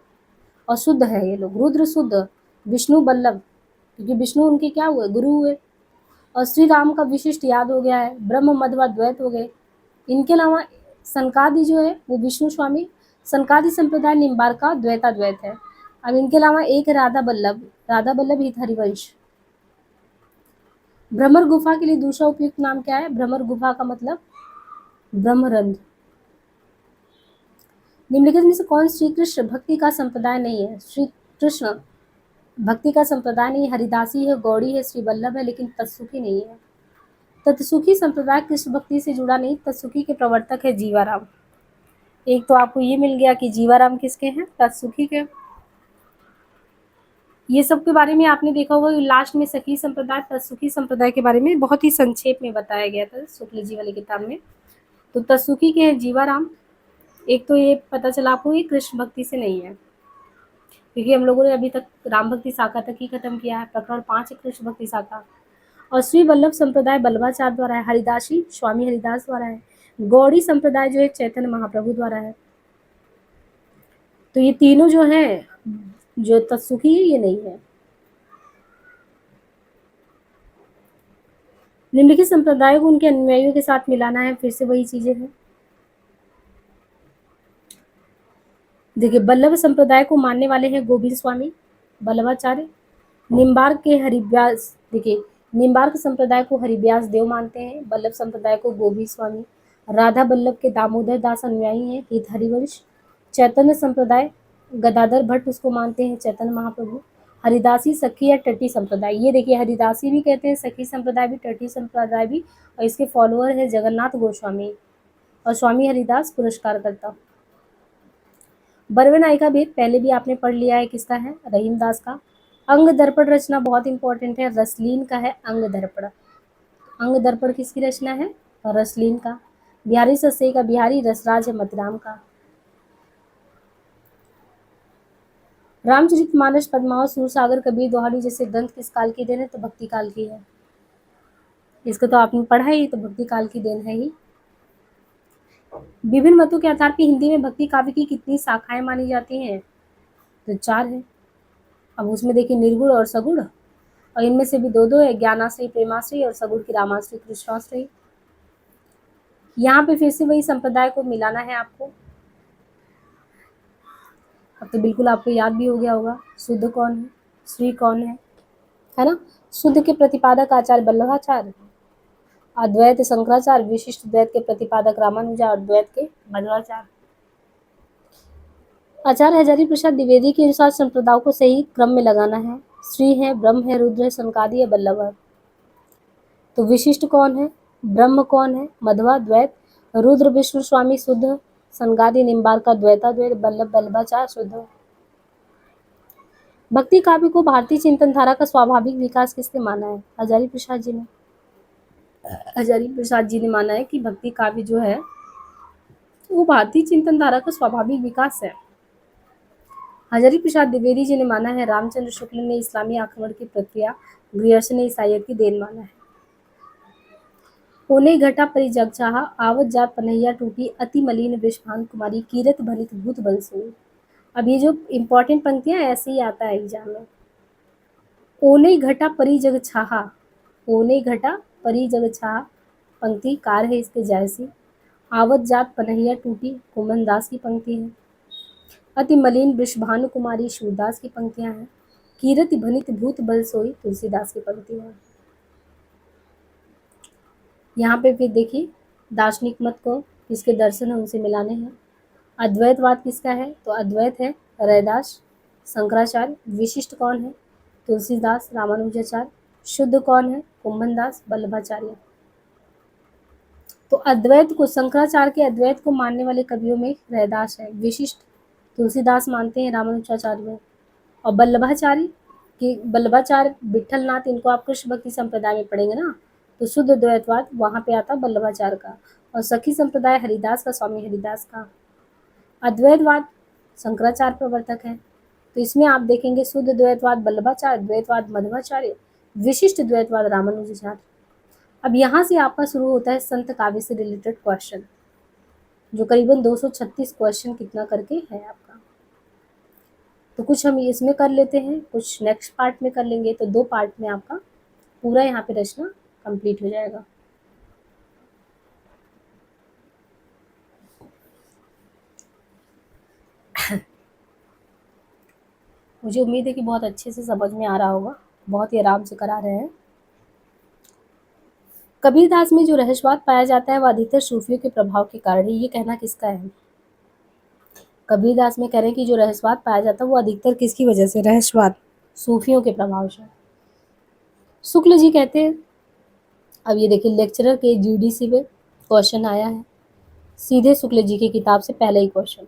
और शुद्ध है ये लोग, रुद्र शुद्ध, विष्णु वल्लभ, क्योंकि विष्णु उनके क्या हुए, गुरु हुए। और श्री राम का विशिष्ट याद हो गया है, ब्रह्म मध्व द्वैत हो गए। इनके अलावा सनकादि जो है वो विष्णु स्वामी, सनकादि संप्रदाय निम्बार्का द्वैताद्वैत है। अब इनके अलावा एक राधा बल्लभ हित हरिवंश। भ्रमर गुफा के लिए दूसरा उपयुक्त नाम क्या है, भ्रमर गुफा का मतलब ब्रह्मरंध्र। निम्नलिखित में से कौन श्री कृष्ण भक्ति का संप्रदाय नहीं है, श्री कृष्ण भक्ति का संप्रदाय नहीं, हरिदासी है, गौड़ी है, श्री वल्लभ है, लेकिन तत्सुखी नहीं है। तत्सुखी संप्रदाय कृष्ण भक्ति से जुड़ा नहीं, तत्सुखी के प्रवर्तक है जीवाराम। एक तो आपको ये मिल गया कि जीवाराम किसके हैं, तत्सुखी के। ये सब के बारे में आपने देखा होगा, लास्ट में सखी संप्रदाय, तत्सुखी संप्रदाय के बारे में बहुत ही संक्षेप में बताया गया था शुक्ल जी वाली किताब में। तो तत्सुखी के हैं जीवाराम। एक तो ये पता चला आपको ये कृष्ण भक्ति से नहीं है, क्योंकि हम लोगों ने अभी तक राम भक्ति शाखा तक ही खत्म किया है, प्रकरण 5 है कृष्ण भक्ति शाखा। और श्री वल्लभ संप्रदाय वल्लभाचार्य द्वारा है, हरिदासी स्वामी हरिदास द्वारा है, गौड़ी संप्रदाय जो है चैतन्य महाप्रभु द्वारा है। तो ये तीनों जो है, जो तत्सुखी है ये नहीं है। निम्नलिखित संप्रदाय को उनके अनुयायियों के साथ मिलाना है, फिर से वही चीजें हैं। देखिए वल्लभ संप्रदाय को मानने वाले हैं गोविंद स्वामी वल्लभाचार्य। निम्बार्क के हरिव्यास, देखिए निम्बार्क संप्रदाय को हरिव्यास देव मानते हैं, वल्लभ संप्रदाय को गोविंद स्वामी। राधा वल्लभ के दामोदर दास अनुयायी हैं, हित हरिवंश। चैतन्य संप्रदाय गदाधर भट्ट उसको मानते हैं, चैतन्य महाप्रभु। हरिदासी सखी या टट्टी संप्रदाय, ये देखिए हरिदासी भी कहते हैं, सखी संप्रदाय भी, टट्टी संप्रदाय भी, और इसके फॉलोअर है जगन्नाथ गोस्वामी और स्वामी हरिदास पुरस्कार करता। बरवे नायिका भेद पहले भी आपने पढ़ लिया है, किसका है, रहीम दास का। अंग दर्पण रचना बहुत इंपॉर्टेंट है, रसलीन का है अंग दर्पण। अंग दर्पण किसकी रचना है, रसलीन का। बिहारी सस्ते का बिहारी, रसराज है मतिराम का। रामचरितमानस, पद्मावत, सूरसागर, कबीर, दोहारी जैसे ग्रंथ किस काल की देन है, तो भक्ति काल की है। इसको तो आपने पढ़ा ही, तो भक्ति काल की देन है ही। विभिन्न मतों के आधार पर हिंदी में भक्ति काव्य की कितनी शाखाएं मानी जाती हैं, तो 4 है। अब उसमें देखिए निर्गुण और सगुण, और इनमें से भी दो है, ज्ञानाश्रय प्रेमाश्रय और सगुण की रामाश्रय कृष्णाश्रय। यहाँ पे फिर से वही संप्रदाय को मिलाना है आपको। अब तो बिल्कुल आपको याद भी हो गया होगा, शुद्ध कौन है, श्री कौन है ना। शुद्ध के प्रतिपादक आचार्य वल्लभाचार्य, अद्वैत शंकराचार्य, विशिष्ट द्वैत के प्रतिपादक रामानुजा और द्वैत के मध्वाचार्य। आचार्य हजारी प्रसाद द्विवेदी के अनुसार संप्रदायों को सही क्रम में लगाना है। श्री है, ब्रह्म है, रुद्र है, सनकादि है, वल्लभ है। तो विशिष्ट कौन है, ब्रह्म कौन है, मध्वा द्वैत, रुद्र विष्णु स्वामी शुद्ध, सनकादि निम्बार्का द्वैताद्वैत, वल्लभ वल्लभाचार्य शुद्ध। भक्ति काव्य को भारतीय चिंतन धारा का स्वाभाविक विकास किसने माना है, हजारी प्रसाद जी ने। हजारी प्रसाद जी ने माना है कि भक्ति काव्य जो है वो भारतीय चिंतन धारा का स्वाभाविक विकास है। हजारी प्रसाद द्विवेदी जी ने माना है रामचंद्र शुक्ल ने इस्लामी आक्रमण की प्रक्रिया, ग्रियर्सन ने ईसाइयत की देन माना है। ओने घटा परि जग चाहा, आवत जात पनैया टूटी, अति मलिन वृषभानु कुमारी, कीरत भनित भूत बल सोई। अब ये जो इम्पोर्टेंट पंक्तियां ऐसे ही आता है एग्जाम में। ओने घटा परि जग छाहा, ओने घटा परि जग छाहा पंक्ति कार है इसके जैसी। आवत जात पनहिया टूटी कुमन दास की पंक्ति है। अति मलिन वृषभानु कुमारी सूरदास की पंक्तियां हैं। कीरति भनित भूत बल सोई तुलसीदास की पंक्ति है। यहाँ पे फिर देखिए दार्शनिक मत को किसके दर्शन है उनसे मिलाने हैं। अद्वैतवाद किसका है, तो अद्वैत है रैदास शंकराचार्य। विशिष्ट कौन है, तुलसीदास रामानुजाचार्य। शुद्ध कौन है, कुंभनदास वल्लभाचार्य। तो अद्वैत को, शंकराचार्य के अद्वैत को मानने वाले कवियों में रैदास है। विशिष्ट तुलसीदास मानते हैं रामानुजाचार्य में। और वल्लभाचार्य कि वल्लभाचार्य विठलनाथ, इनको आप कृष्ण भक्ति संप्रदाय में पढ़ेंगे ना, तो शुद्ध द्वैतवाद वहाँ पे आता वल्लभाचार्य का। और सखी संप्रदाय हरिदास का, स्वामी हरिदास का। अद्वैतवाद शंकराचार्य प्रवर्तक है। तो इसमें आप देखेंगे शुद्ध द्वैतवाद वल्लभाचार्य, द्वैतवाद मध्वाचार्य, विशिष्ट द्वैतवाद रामानुजाचार्य। अब यहाँ से आपका शुरू होता है संत काव्य से रिलेटेड क्वेश्चन, जो करीबन 236 क्वेश्चन कितना करके है आपका। तो कुछ हम इसमें कर लेते हैं, कुछ नेक्स्ट पार्ट में कर लेंगे। तो 2 पार्ट में आपका पूरा यहाँ पे रचना कंप्लीट हो जाएगा। मुझे उम्मीद है कि बहुत अच्छे से समझ में आ रहा होगा, बहुत ही आराम से करा रहे हैं। कबीरदास में जो रहस्यवाद पाया जाता है वह अधिकतर सूफियों के प्रभाव के कारण है। ये कहना किसका है, कबीरदास में कह रहे हैं कि जो रहस्यवाद पाया जाता है वो अधिकतर किसकी वजह से, रहस्यवाद सूफियों के प्रभाव से। शुक्ल जी कहते हैं, अब ये देखिए लेक्चरर के जीडीसी में क्वेश्चन आया है, सीधे शुक्ल जी की किताब से पहले ही क्वेश्चन।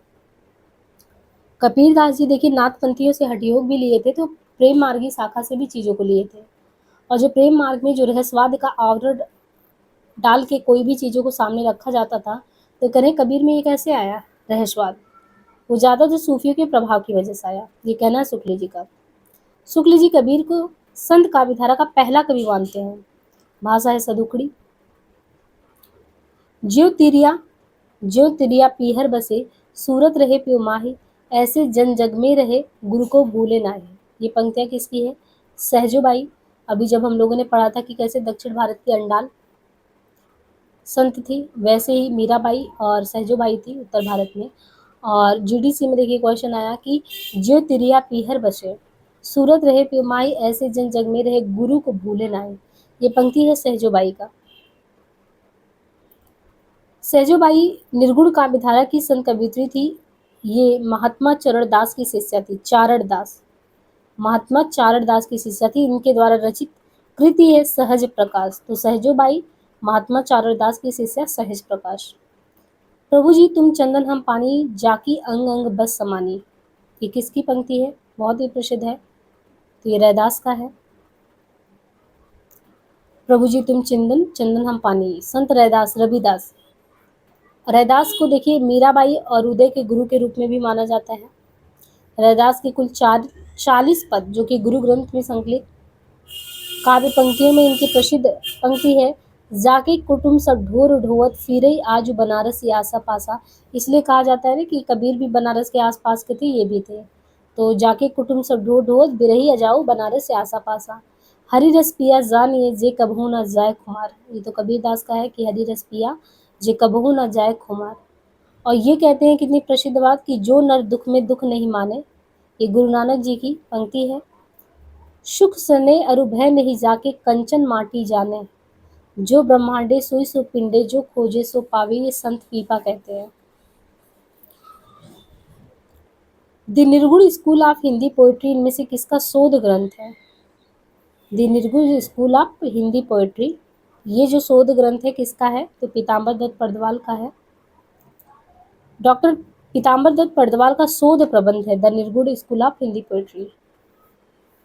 कबीरदास जी देखिए नाथपंथियों से हठयोग भी लिए थे, तो प्रेम मार्गी शाखा से भी चीज़ों को लिए थे। और जो प्रेम मार्ग में जो रहस्यवाद का आवरण डाल के कोई भी चीज़ों को सामने रखा जाता था, तो करें कबीर में ये कैसे आया रहस्यवाद, वो ज़्यादातर सूफियों के प्रभाव की वजह से आया। ये कहना है शुक्ल जी का। शुक्ल जी कबीर को संत काव्यधारा का पहला कवि मानते हैं। भाषा है सदुकड़ी। ज्यों तिरिया पीहर बसे, सूरत रहे प्यो माही, ऐसे जन जग में रहे गुरु को भूले नाही। ये पंक्तियाँ किसकी है, सहजोबाई। अभी जब हम लोगों ने पढ़ा था कि कैसे दक्षिण भारत की अंडाल संत थी, वैसे ही मीराबाई और सहजोबाई थी उत्तर भारत में। और जीडीसी में देखिए क्वेश्चन आया कि ज्यों तिरिया पीहर बसे, सूरत रहे प्यो माही, ऐसे जन जग में रहे गुरु को भूले नाही। ये पंक्ति है सहजोबाई का। सहजोबाई निर्गुण काव्यधारा की संत कवियत्री थी। ये महात्मा चरण दास की शिष्या थी। चारण दास, महात्मा चारण दास की शिष्या थी। इनके द्वारा रचित कृति है सहज प्रकाश। तो सहजोबाई महात्मा चारण दास की शिष्या सहज प्रकाश। प्रभु जी तुम चंदन हम पानी, जाकी अंग अंग बस समानी। ये किसकी पंक्ति है, बहुत ही प्रसिद्ध है, तो ये रैदास का है। प्रभु जी तुम चंदन चंदन हम पानी, संत रैदास रविदास। रैदास को देखिए मीराबाई और उदय के गुरु के रूप में भी माना जाता है। रैदास के कुल 40 पद जो कि गुरु ग्रंथ में संकलित काव्य पंक्तियों में इनकी प्रसिद्ध पंक्ति है, जाके कुटुम सब ढोर ढोवत फिरई आज बनारस आसा पासा। इसलिए कहा जाता है ना कि कबीर भी बनारस के आसपास के थे, ये भी थे। तो जाके कुटुम सब ढोर ढोवत बिरही अजाऊ बनारस से आसा पासा, हरि रस पिया जानिए जे कबहू न जाए खुमार। ये तो कबीरदास का है कि हरि रस पिया जे कबहू न जाए खुमार। और ये कहते हैं कितनी प्रसिद्ध बात कि जो नर दुख में दुख नहीं माने, ये गुरु नानक जी की पंक्ति है। सुख सने अरु भय नहीं जाके कंचन माटी जाने, जो ब्रह्मांडे सोई सो पिंडे, जो खोजे सो पावे। ये संत पीपा कहते हैं। द निर्गुण स्कूल ऑफ हिंदी पोएट्री इनमें से किसका शोध ग्रंथ है, द निर्गुण स्कूल ऑफ हिंदी पोएट्री, ये जो शोध ग्रंथ है किसका है, तो पीताम्बर दत्त पर्दवाल का है। डॉक्टर पीताम्बर दत्त पर्दवाल का शोध प्रबंध है द निर्गुण school of Hindi poetry.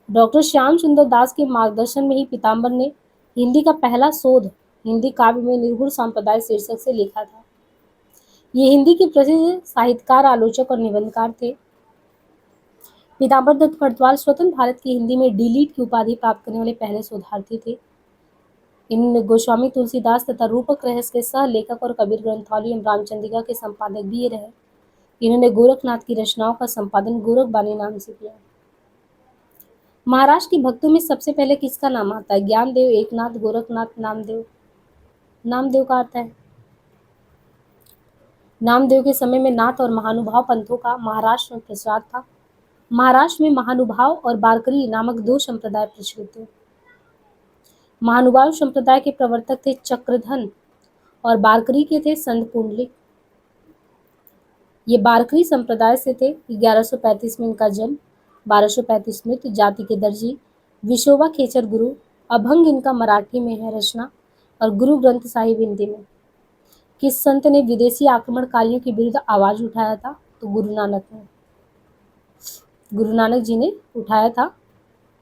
Doctor Shyam सुंदर दास के मार्गदर्शन में ही पीताम्बर ने हिंदी का पहला शोध हिंदी काव्य में निर्गुण संप्रदाय शीर्षक से लिखा था। ये हिंदी के प्रसिद्ध साहित्यकार, आलोचक और निबंधकार थे। पीताम्बर दत्त पर्दवाल स्वतंत्र भारत की हिंदी में डीलिट की उपाधि प्राप्त करने वाले पहले शोधार्थी थे। इन गोस्वामी तुलसीदास तथा रूपक रहस्य के सह लेखक और कबीर ग्रंथावली एवं रामचंद्रिका के संपादक भी ये रहे। इन्होंने गोरखनाथ की रचनाओं का संपादन गोरख बानी नाम से किया। महाराष्ट्र के भक्तों में सबसे पहले किसका नाम आता है? ज्ञानदेव, एकनाथ, गोरखनाथ, नामदेव। नामदेव का अर्थ है नामदेव के समय में नाथ और महानुभाव पंथों का महाराष्ट्र में प्रचार था। महाराष्ट्र में महानुभाव और बारकरी नामक दो संप्रदाय प्रचलित थे। महानुभाव संप्रदाय के प्रवर्तक थे चक्रधन और बारकरी के थे संत पुंडलिक। ये बारकरी संप्रदाय से थे। 1135 में इनका जन्म, 1235 में जाति के दर्जी विशोबा खेचर गुरु। अभंग इनका मराठी में है रचना और गुरु ग्रंथ साहिब हिंदी में। किस संत ने विदेशी आक्रमणकारियों के विरुद्ध आवाज उठाया था? तो गुरु नानक जी ने उठाया था।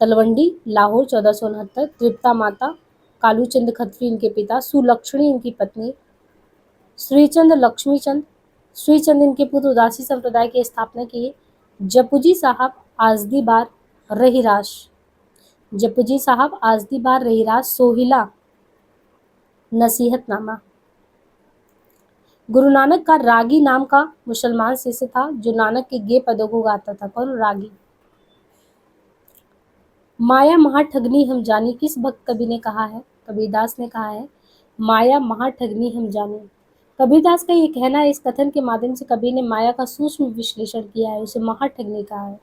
तलवंडी, लाहौर 1469। तृप्ता माता, कालूचंद खत्री इनके पिता, सुलक्षणी इनकी पत्नी, श्रीचंद लक्ष्मीचंद, श्रीचंद इनके पुत्र उदासी संप्रदाय की स्थापना की। जपुजी साहब आजदी बार रहीरास, जपुजी साहब आजदी बार रहीरास, सोहिला नसीहतनामा। गुरु नानक का रागी नाम का मुसलमान शिष्य था जो नानक के गे पदों को गाता था। कौन? रागी। माया महा ठगनी हम जानी किस भक्त कवि ने कहा है? कबीरदास ने कहा है माया महा ठगनी हम जानी। कबीरदास का ये कहना है, इस कथन के माध्यम से कबीर ने माया का सूक्ष्म विश्लेषण किया है, उसे महा ठगनी कहा है।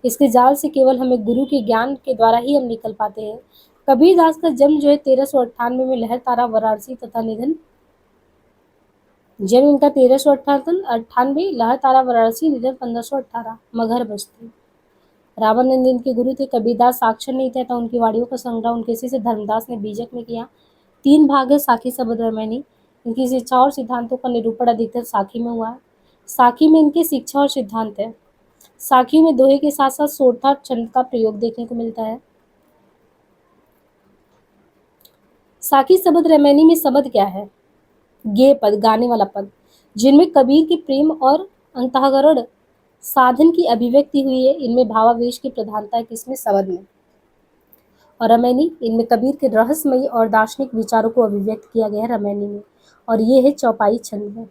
इसके जाल से केवल हमें गुरु के ज्ञान के द्वारा ही हम निकल पाते हैं। कबीरदास का जन्म जो है 1398 में लहरतारा वाराणसी तथा निधन जन्म इनका 1398, लहरतारा वाराणसी, निधन 1518 मगहर बस्ती। रामानंद इनके गुरु थे। कबीरदास साक्षर नहीं थे, तो उनकी वाणियों का संग्रह उनके शिष्य धर्मदास ने बीजक में किया। 3 भाग है साखी शब्द रामायणी। इनकी शिक्षा और सिद्धांतों का निरूपण अधिकतर साखी में हुआ है। साखी में इनकी शिक्षा और सिद्धांत है। साखी में दोहे के साथ साथ सोरठा छंद का प्रयोग देखने को मिलता है। साखी शब्द रामायणी में शब्द क्या है? गे पद, गाने वाला पद, जिनमें कबीर के प्रेम और अंतःकरण साधन की अभिव्यक्ति हुई है। इनमें भावावेश की प्रधानता है किसमें? शब्द में। और रामायणी, इनमें कबीर के रहस्यमयी और दार्शनिक विचारों को अभिव्यक्त किया गया है रामायणी में, और ये है चौपाई छंद में।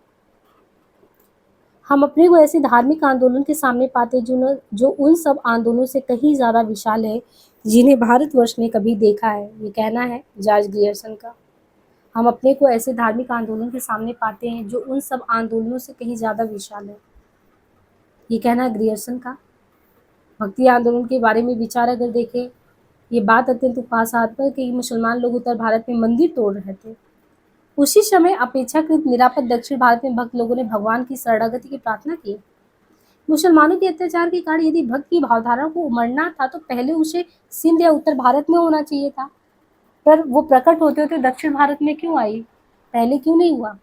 हम अपने को ऐसे धार्मिक आंदोलन के सामने पाते जो उन सब आंदोलनों से कहीं ज़्यादा विशाल है जिन्हें भारतवर्ष ने कभी देखा है। ये कहना है जॉर्ज ग्रियर्सन का। हम अपने को ऐसे धार्मिक आंदोलन के सामने पाते हैं जो उन सब आंदोलनों से कहीं ज़्यादा विशाल है। ये कहना है ग्रियर्सन का। भक्ति आंदोलन के बारे में विचार अगर देखें, ये बात अत्यंत उपहासात्मक है कि मुसलमान लोग उत्तर भारत में मंदिर तोड़ रहे थे। उसी समय अपेक्षाकृत निरापद दक्षिण भारत में भक्त लोगों ने भगवान की शरणागति की प्रार्थना की। मुसलमानों के अत्याचार के कारण यदि भक्त की भावधारा को उमड़ना था तो पहले उसे सिंध या उत्तर भारत में होना चाहिए था, पर वो प्रकट होते होते दक्षिण भारत में क्यों आई? पहले क्यों नहीं हुआ?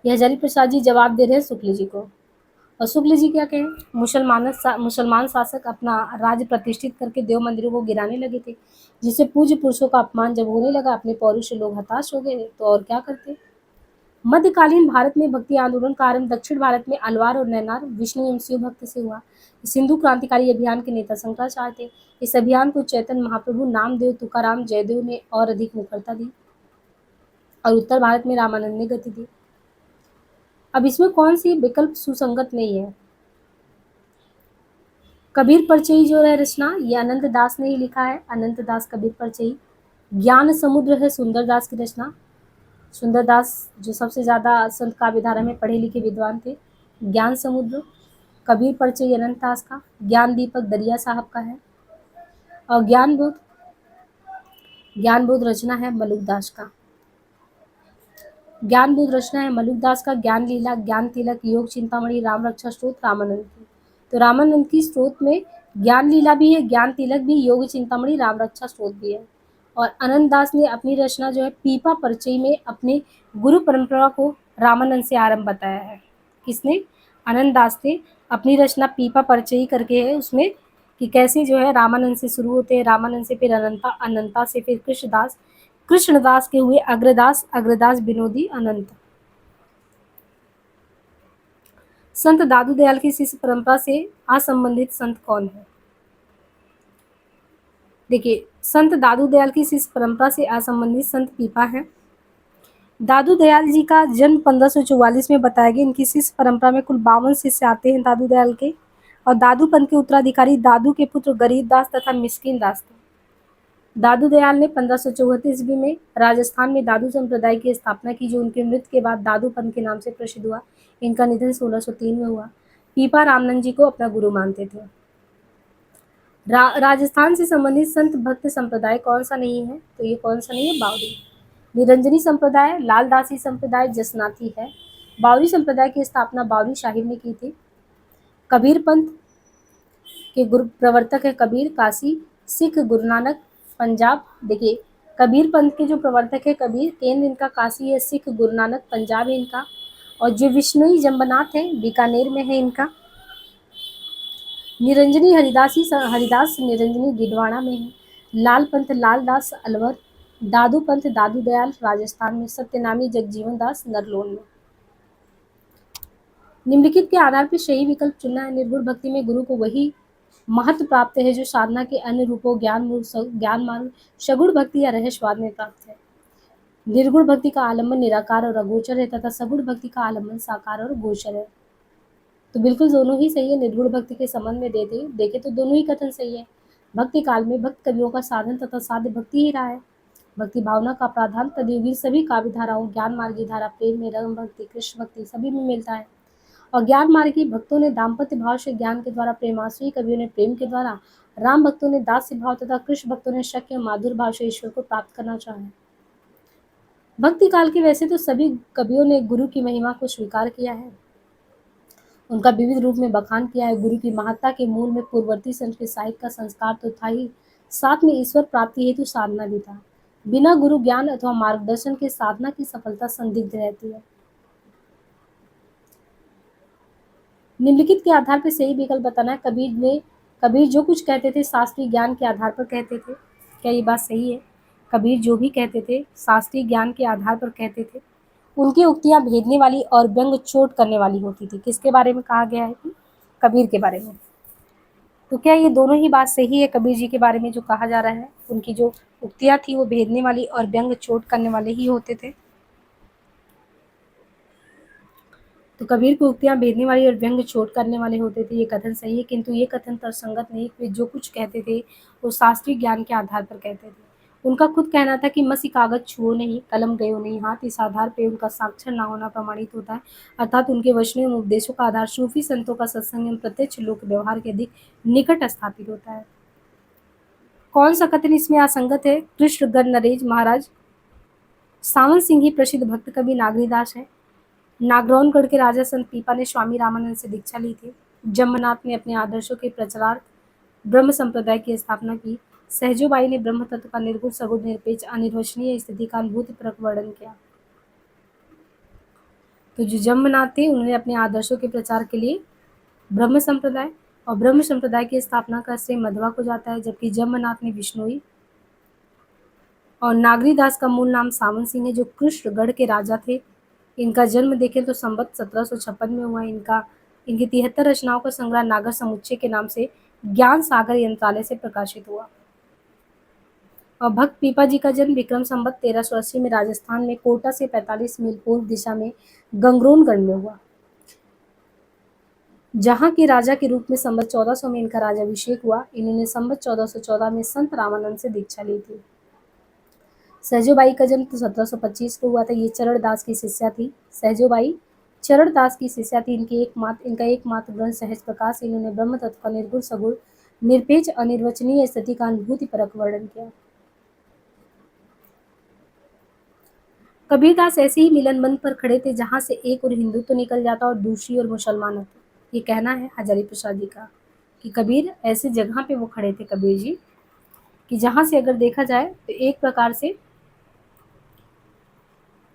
यह हजारी प्रसाद जी जवाब दे रहे हैं शुक्ल जी को। और शुक्ल जी क्या कहें? मुसलमान शासक अपना राज्य प्रतिष्ठित करके देव मंदिरों को गिराने लगे थे, जिससे पूज्य पुरुषों का अपमान जब होने लगा, अपने पौरुष से लोग हताश हो गए, तो और क्या करते। मध्यकालीन भारत में भक्ति आंदोलन का आरंभ दक्षिण भारत में अलवार और नैनार विष्णु एवं शिव भक्त से हुआ। सिंधु क्रांतिकारी अभियान के नेता शंकराचार्य थे। इस अभियान को चैतन्य महाप्रभु, नामदेव, तुकाराम, जयदेव ने और अधिक मुखरता दी, और उत्तर भारत में रामानंद ने गति दी। अब इसमें कौन सी विकल्प सुसंगत नहीं है? कबीर परचई जो है रचना, ये अनंत दास ने ही लिखा है। अनंत दास कबीर परचई। ज्ञान समुद्र है सुंदरदास की रचना। सुंदरदास जो सबसे ज़्यादा संत काव्यधारा में पढ़े लिखे विद्वान थे। ज्ञान समुद्र। कबीर परचई अनंत दास का। ज्ञान दीपक दरिया साहब का है। और ज्ञान बोध रचना है मलुक दास का। ज्ञान बोध रचना है मलुक दास का। ज्ञान लीला, ज्ञान तिलक, योग चिंतामणि, राम रक्षा स्त्रोत रामानंद की। तो रामानंद की स्त्रोत में ज्ञान लीला भी है, ज्ञान तिलक भी, योग चिंतामणि, राम रक्षा स्त्रोत भी है। और अनंत दास ने अपनी रचना जो है पीपा परचई में अपने गुरु परंपरा को रामानंद से आरंभ बताया है। किसने? अनंत दास ने अपनी रचना पीपा परचई करके है, उसमें कि कैसे जो है रामानंद से शुरू होते हैं, रामानंद से फिर अनंता, अनंता से फिर कृष्णदास, कृष्णदास के हुए अग्रदास, अग्रदास विनोदी, अनंत। संत दादू दयाल की शिष्य परंपरा से असंबंधित संत कौन है? देखिए, संत दादू दयाल की शिष्य परंपरा से असंबंधित संत पीपा हैं। दादू दयाल जी का जन्म 1544 में बताया गया। इनकी शिष्य परंपरा में कुल 52 शिष्य आते हैं दादू दयाल के, और दादू पंथ के उत्तराधिकारी दादू के पुत्र गरीब दास तथा मिस्किन दास थे। दादू दयाल ने 1574 ईस्वी में राजस्थान में दादू संप्रदाय की स्थापना की, जो उनके मृत्यु के बाद दादू पंथ के नाम से प्रसिद्ध हुआ। इनका निधन 1603 में हुआ। पीपा रामनंद जी को अपना गुरु मानते थे। राजस्थान से संबंधित संत भक्त संप्रदाय कौन सा नहीं है? तो ये कौन सा नहीं है? बावरी। निरंजनी संप्रदाय, लालदासी संप्रदाय, जसनाथी है। बावरी संप्रदाय की स्थापना बावरी साहिब ने की थी। कबीर पंथ के गुरु प्रवर्तक है कबीर, काशी, सिख गुरु नानक, पंजाब। देखिए, कबीर पंथ के जो प्रवर्तक है कबीर, केंद्र इनका काशी है, सिख गुरु नानक, पंजाब है इनका। और जो विष्णुई जम्बनाथ है बीकानेर में है इनका। निरंजनी हरिदास निरंजनी गिडवाड़ा में है। लाल पंथ लालदास अलवर। दादू पंथ दादू दयाल राजस्थान में। सत्यनामी जगजीवन दास नरलोन में। निम्नलिखित के आधार पर सही विकल्प चुनना है। निर्गुण भक्ति में गुरु को वही महत्व प्राप्त है जो साधना के अन्य रूपों ज्ञान मार्ग, सगुण भक्ति या रहस्यवाद में प्राप्त है। निर्गुण भक्ति का आलम्बन निराकार और अगोचर है तथा सगुण भक्ति का आलम्बन साकार और गोचर है। तो बिल्कुल दोनों ही सही है। निर्गुण भक्ति के संबंध में देखे तो दोनों ही कथन सही है। भक्ति काल में भक्त कवियों का साधन तथा साध्य भक्ति ही रहा है। भक्ति भावना का प्राधान तदयुगी सभी काव्य धाराओं, ज्ञान मार्गी धारा, प्रेम में रंग भक्ति, कृष्ण भक्ति सभी में मिलता है। और ज्ञान मार्गी भक्तों ने दाम्पत्य भाव से ज्ञान के द्वारा, प्रेमाश्रयी कवियों ने प्रेम के द्वारा, राम भक्तों ने दास्य भाव तथा कृष्ण भक्तों ने शक्य माधुर भाव से ईश्वर को प्राप्त करना चाहा। भक्ति काल के वैसे तो सभी कवियों ने गुरु की महिमा को स्वीकार किया है, उनका विविध रूप में बखान किया है। गुरु की महत्ता के मूल में पूर्ववर्ती संस्कृत साहित्य का संस्कार तो था ही, साथ में ईश्वर प्राप्ति हेतु साधना भी था। बिना गुरु ज्ञान अथवा मार्गदर्शन के साधना की सफलता संदिग्ध रहती है। निम्नलिखित के आधार पर सही विकल्प बताना है। कबीर जो कुछ कहते थे शास्त्रीय ज्ञान के आधार पर कहते थे। क्या ये बात सही है? कबीर जो भी कहते थे शास्त्रीय ज्ञान के आधार पर कहते थे। उनकी उक्तियां भेदने वाली और व्यंग चोट करने वाली होती थी। किसके बारे में कहा गया है कि? कबीर के बारे में। तो क्या ये दोनों ही बात सही है? कबीर जी के बारे में जो कहा जा रहा है, उनकी जो उक्तियां थी वो भेदने वाली और व्यंग चोट करने वाले ही होते थे। तो कबीर की उक्तियां भेदने वाली और व्यंग चोट करने वाले होते थे, ये कथन सही है। किंतु ये कथन तर्कसंगत नहीं। वे जो कुछ कहते थे वो शास्त्रीय ज्ञान के आधार पर कहते थे। उनका खुद कहना था कि मसी कागज छुओ नहीं, कलम गयो नहीं हाथ। इस आधार पर उनका साक्षर ना होना प्रमाणित होता है। अर्थात उनके वचनों एवं उपदेशों का आधार सूफी संतों का सत्संग एवं प्रत्यक्ष लोक व्यवहार के अधिक निकट स्थापित होता है। कौन सा कथन इसमें असंगत है? कृष्णगढ़ नरेश महाराज सावन सिंह ही प्रसिद्ध भक्त कवि नागरीदास है। नागरौनगढ़ के राजा संत पीपा ने स्वामी रामानंद से दीक्षा ली थी। जम्मनाथ ने अपने आदर्शों के प्रचारार्थ ब्रह्म संप्रदाय की स्थापना की। सहजोबाई ने ब्रह्म तत्व का निर्गुण सगुण निरपेक्ष अनिर्वचनीय स्थिति का अनुभूतिपूर्वक वर्णन किया। तो जो जम्मनाथ थे उन्होंने अपने आदर्शों के प्रचार के लिए ब्रह्म संप्रदाय, और ब्रह्म संप्रदाय की स्थापना का श्रेय मध्वा को जाता है, जबकि जम्मनाथ ने विष्णुई। और नागरीदास का मूल नाम सावन सिंह है, जो कृष्णगढ़ के राजा थे। इनका जन्म देखें तो संवत 1756 में हुआ। इनकी 73 रचनाओं का संग्रह नागर समुच्चय के नाम से ज्ञान सागर यंत्रालय से प्रकाशित हुआ। और भक्त पीपा जी का जन्म विक्रम संवत 1380 में राजस्थान में कोटा से 45 मील पूर्व दिशा में गंगरोनगढ़ में हुआ, जहाँ के राजा के रूप में संवत 1400 में इनका राज्याभिषेक हुआ। इन्होंने संवत 1414 में संत रामानंद से दीक्षा ली थी। सहजोबाई का जन्म तो 1725 को हुआ था। ये चरण दास की शिष्या थी। सहजोबाई चरण दास की शिष्या थी। इनका एकमात्र ग्रंथ सहज प्रकाश। इन्होंने ब्रह्म तत्व का निर्गुण सगुण निरपेक्ष अनिर्वचनीय स्थिति का अनुभूति परक वर्णन किया। कबीरदास ऐसे ही मिलन मंच पर खड़े थे जहां से एक और हिंदुत्व निकल जाता और दूसरी और मुसलमानत्व। ये कहना है हजारी प्रसाद जी का कि कबीर ऐसे जगह पे वो खड़े थे कबीर जी कि जहां से अगर देखा जाए तो एक प्रकार से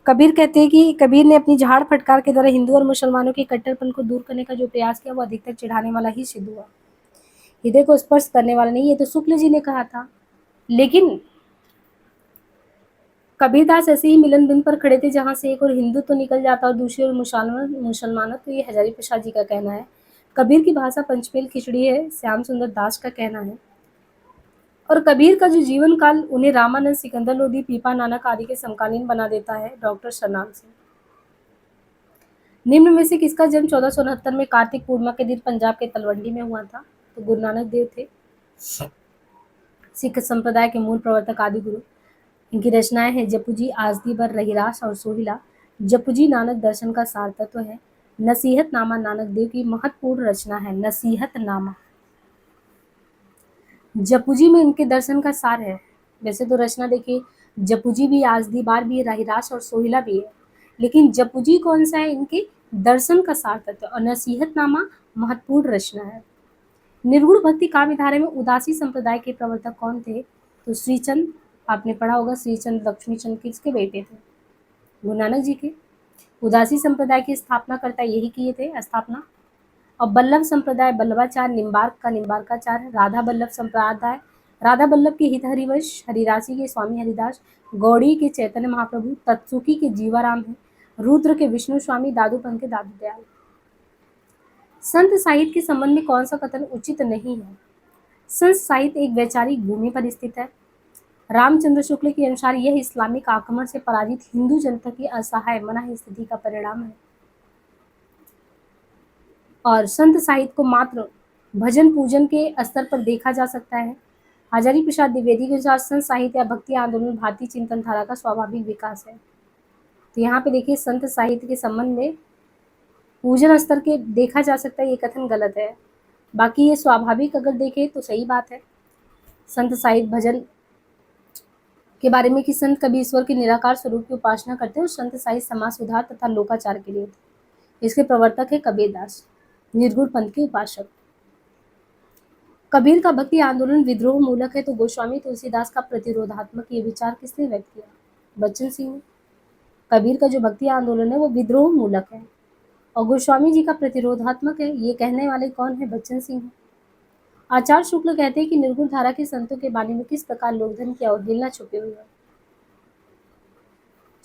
कबीर कहते हैं कि कबीर ने अपनी झाड़ फटकार के द्वारा हिंदू और मुसलमानों के कट्टरपन को दूर करने का जो प्रयास किया वो अधिकतर चिढ़ाने वाला ही सिद्ध हुआ, हृदय को स्पर्श करने वाला नहीं। ये तो शुक्ल जी ने कहा था। लेकिन कबीरदास ऐसे ही मिलन बिंद पर खड़े थे जहां से एक और हिंदू तो निकल जाता और दूसरी ओर मुसलमान। तो ये हजारी प्रसाद जी का कहना है। कबीर की भाषा पंचमेल खिचड़ी है, श्याम सुंदर दास का कहना है। और कबीर का जो जीवन काल उन्हें रामानंद, सिकंदर लोधी, पीपा नानक आदि के समकालीन बना देता है डॉक्टर शनान से। निम्न में से किसका जन्म 1469 में कार्तिक पूर्णिमा के दिन पंजाब के तलवंडी में हुआ था? तो गुरु नानक देव थे, सिख संप्रदाय के मूल प्रवर्तक आदि गुरु। इनकी रचनाएं हैं जपुजी, आजदी बर, रहीरास और सोहिला। जपुजी नानक दर्शन का सार तत्व है। नसीहत नामा नानक देव की महत्वपूर्ण रचना है। नसीहत नामा जपुजी में इनके दर्शन का सार है। वैसे तो रचना देखिए, जपुजी भी, आजदी बार भी, रहीरास और सोहिला भी है, लेकिन जपुजी कौन सा है? इनके दर्शन का सार तत्व। और नसीहतनामा महत्वपूर्ण रचना है। निर्गुण भक्ति काव्य धारा में उदासी संप्रदाय के प्रवर्तक कौन थे? तो श्रीचंद, आपने पढ़ा होगा, श्रीचंद लक्ष्मीचंद किसके बेटे थे? गुरु नानक जी के। उदासी संप्रदाय की स्थापना करता यही किए थे स्थापना। और बल्लभ संप्रदाय, बल्लभाचार्य, निम्बार्क का निम्बार्काचार्य। राधा बल्लभ संप्रदाय, राधा बल्लभ के हित हरिवंश, हरिदासी के स्वामी हरिदास। गौड़ी के चैतन्य महाप्रभु। तत्सुकी के जीवाराम है। रुद्र के विष्णु स्वामी। दादूपंत के दादू दयाल। संत साहित्य के संबंध में कौन सा कथन उचित नहीं है? संत साहित्य एक वैचारिक भूमि पर स्थित है। रामचंद्र शुक्ल के अनुसार यह इस्लामिक आक्रमण से पराजित हिंदू जनता की असहाय मनाही स्थिति का परिणाम है। और संत साहित्य को मात्र भजन पूजन के स्तर पर देखा जा सकता है। हजारी प्रसाद द्विवेदी के अनुसार संत साहित्य या भक्ति आंदोलन भारतीय चिंतन धारा का स्वाभाविक विकास है। तो यहाँ पे देखिए, संत साहित्य के संबंध में पूजन स्तर के देखा जा सकता है, ये कथन गलत है। बाकी ये स्वाभाविक अगर देखें तो सही बात है। संत साहित्य भजन के बारे में कि संत कभी ईश्वर के निराकार स्वरूप की उपासना करते हैं और संत साहित्य समाज सुधार तथा लोकाचार के लिए थे। इसके प्रवर्तक है कबीरदास, निर्गुण पंथ के उपासक। कबीर का भक्ति आंदोलन विद्रोह मूलक है, तो गोस्वामी तुलसीदास का प्रतिरोधात्मक ये विचार किसने व्यक्त किया? बच्चन सिंह ने। कबीर का जो भक्ति आंदोलन है वो विद्रोह मूलक है और गोस्वामी जी का प्रतिरोधात्मक है। ये कहने वाले कौन है? बच्चन सिंह है। आचार्य शुक्ल कहते हैं कि निर्गुण धारा के संतों के बानी में किस प्रकार लोकधन की अवहेलना छुपी हुई है।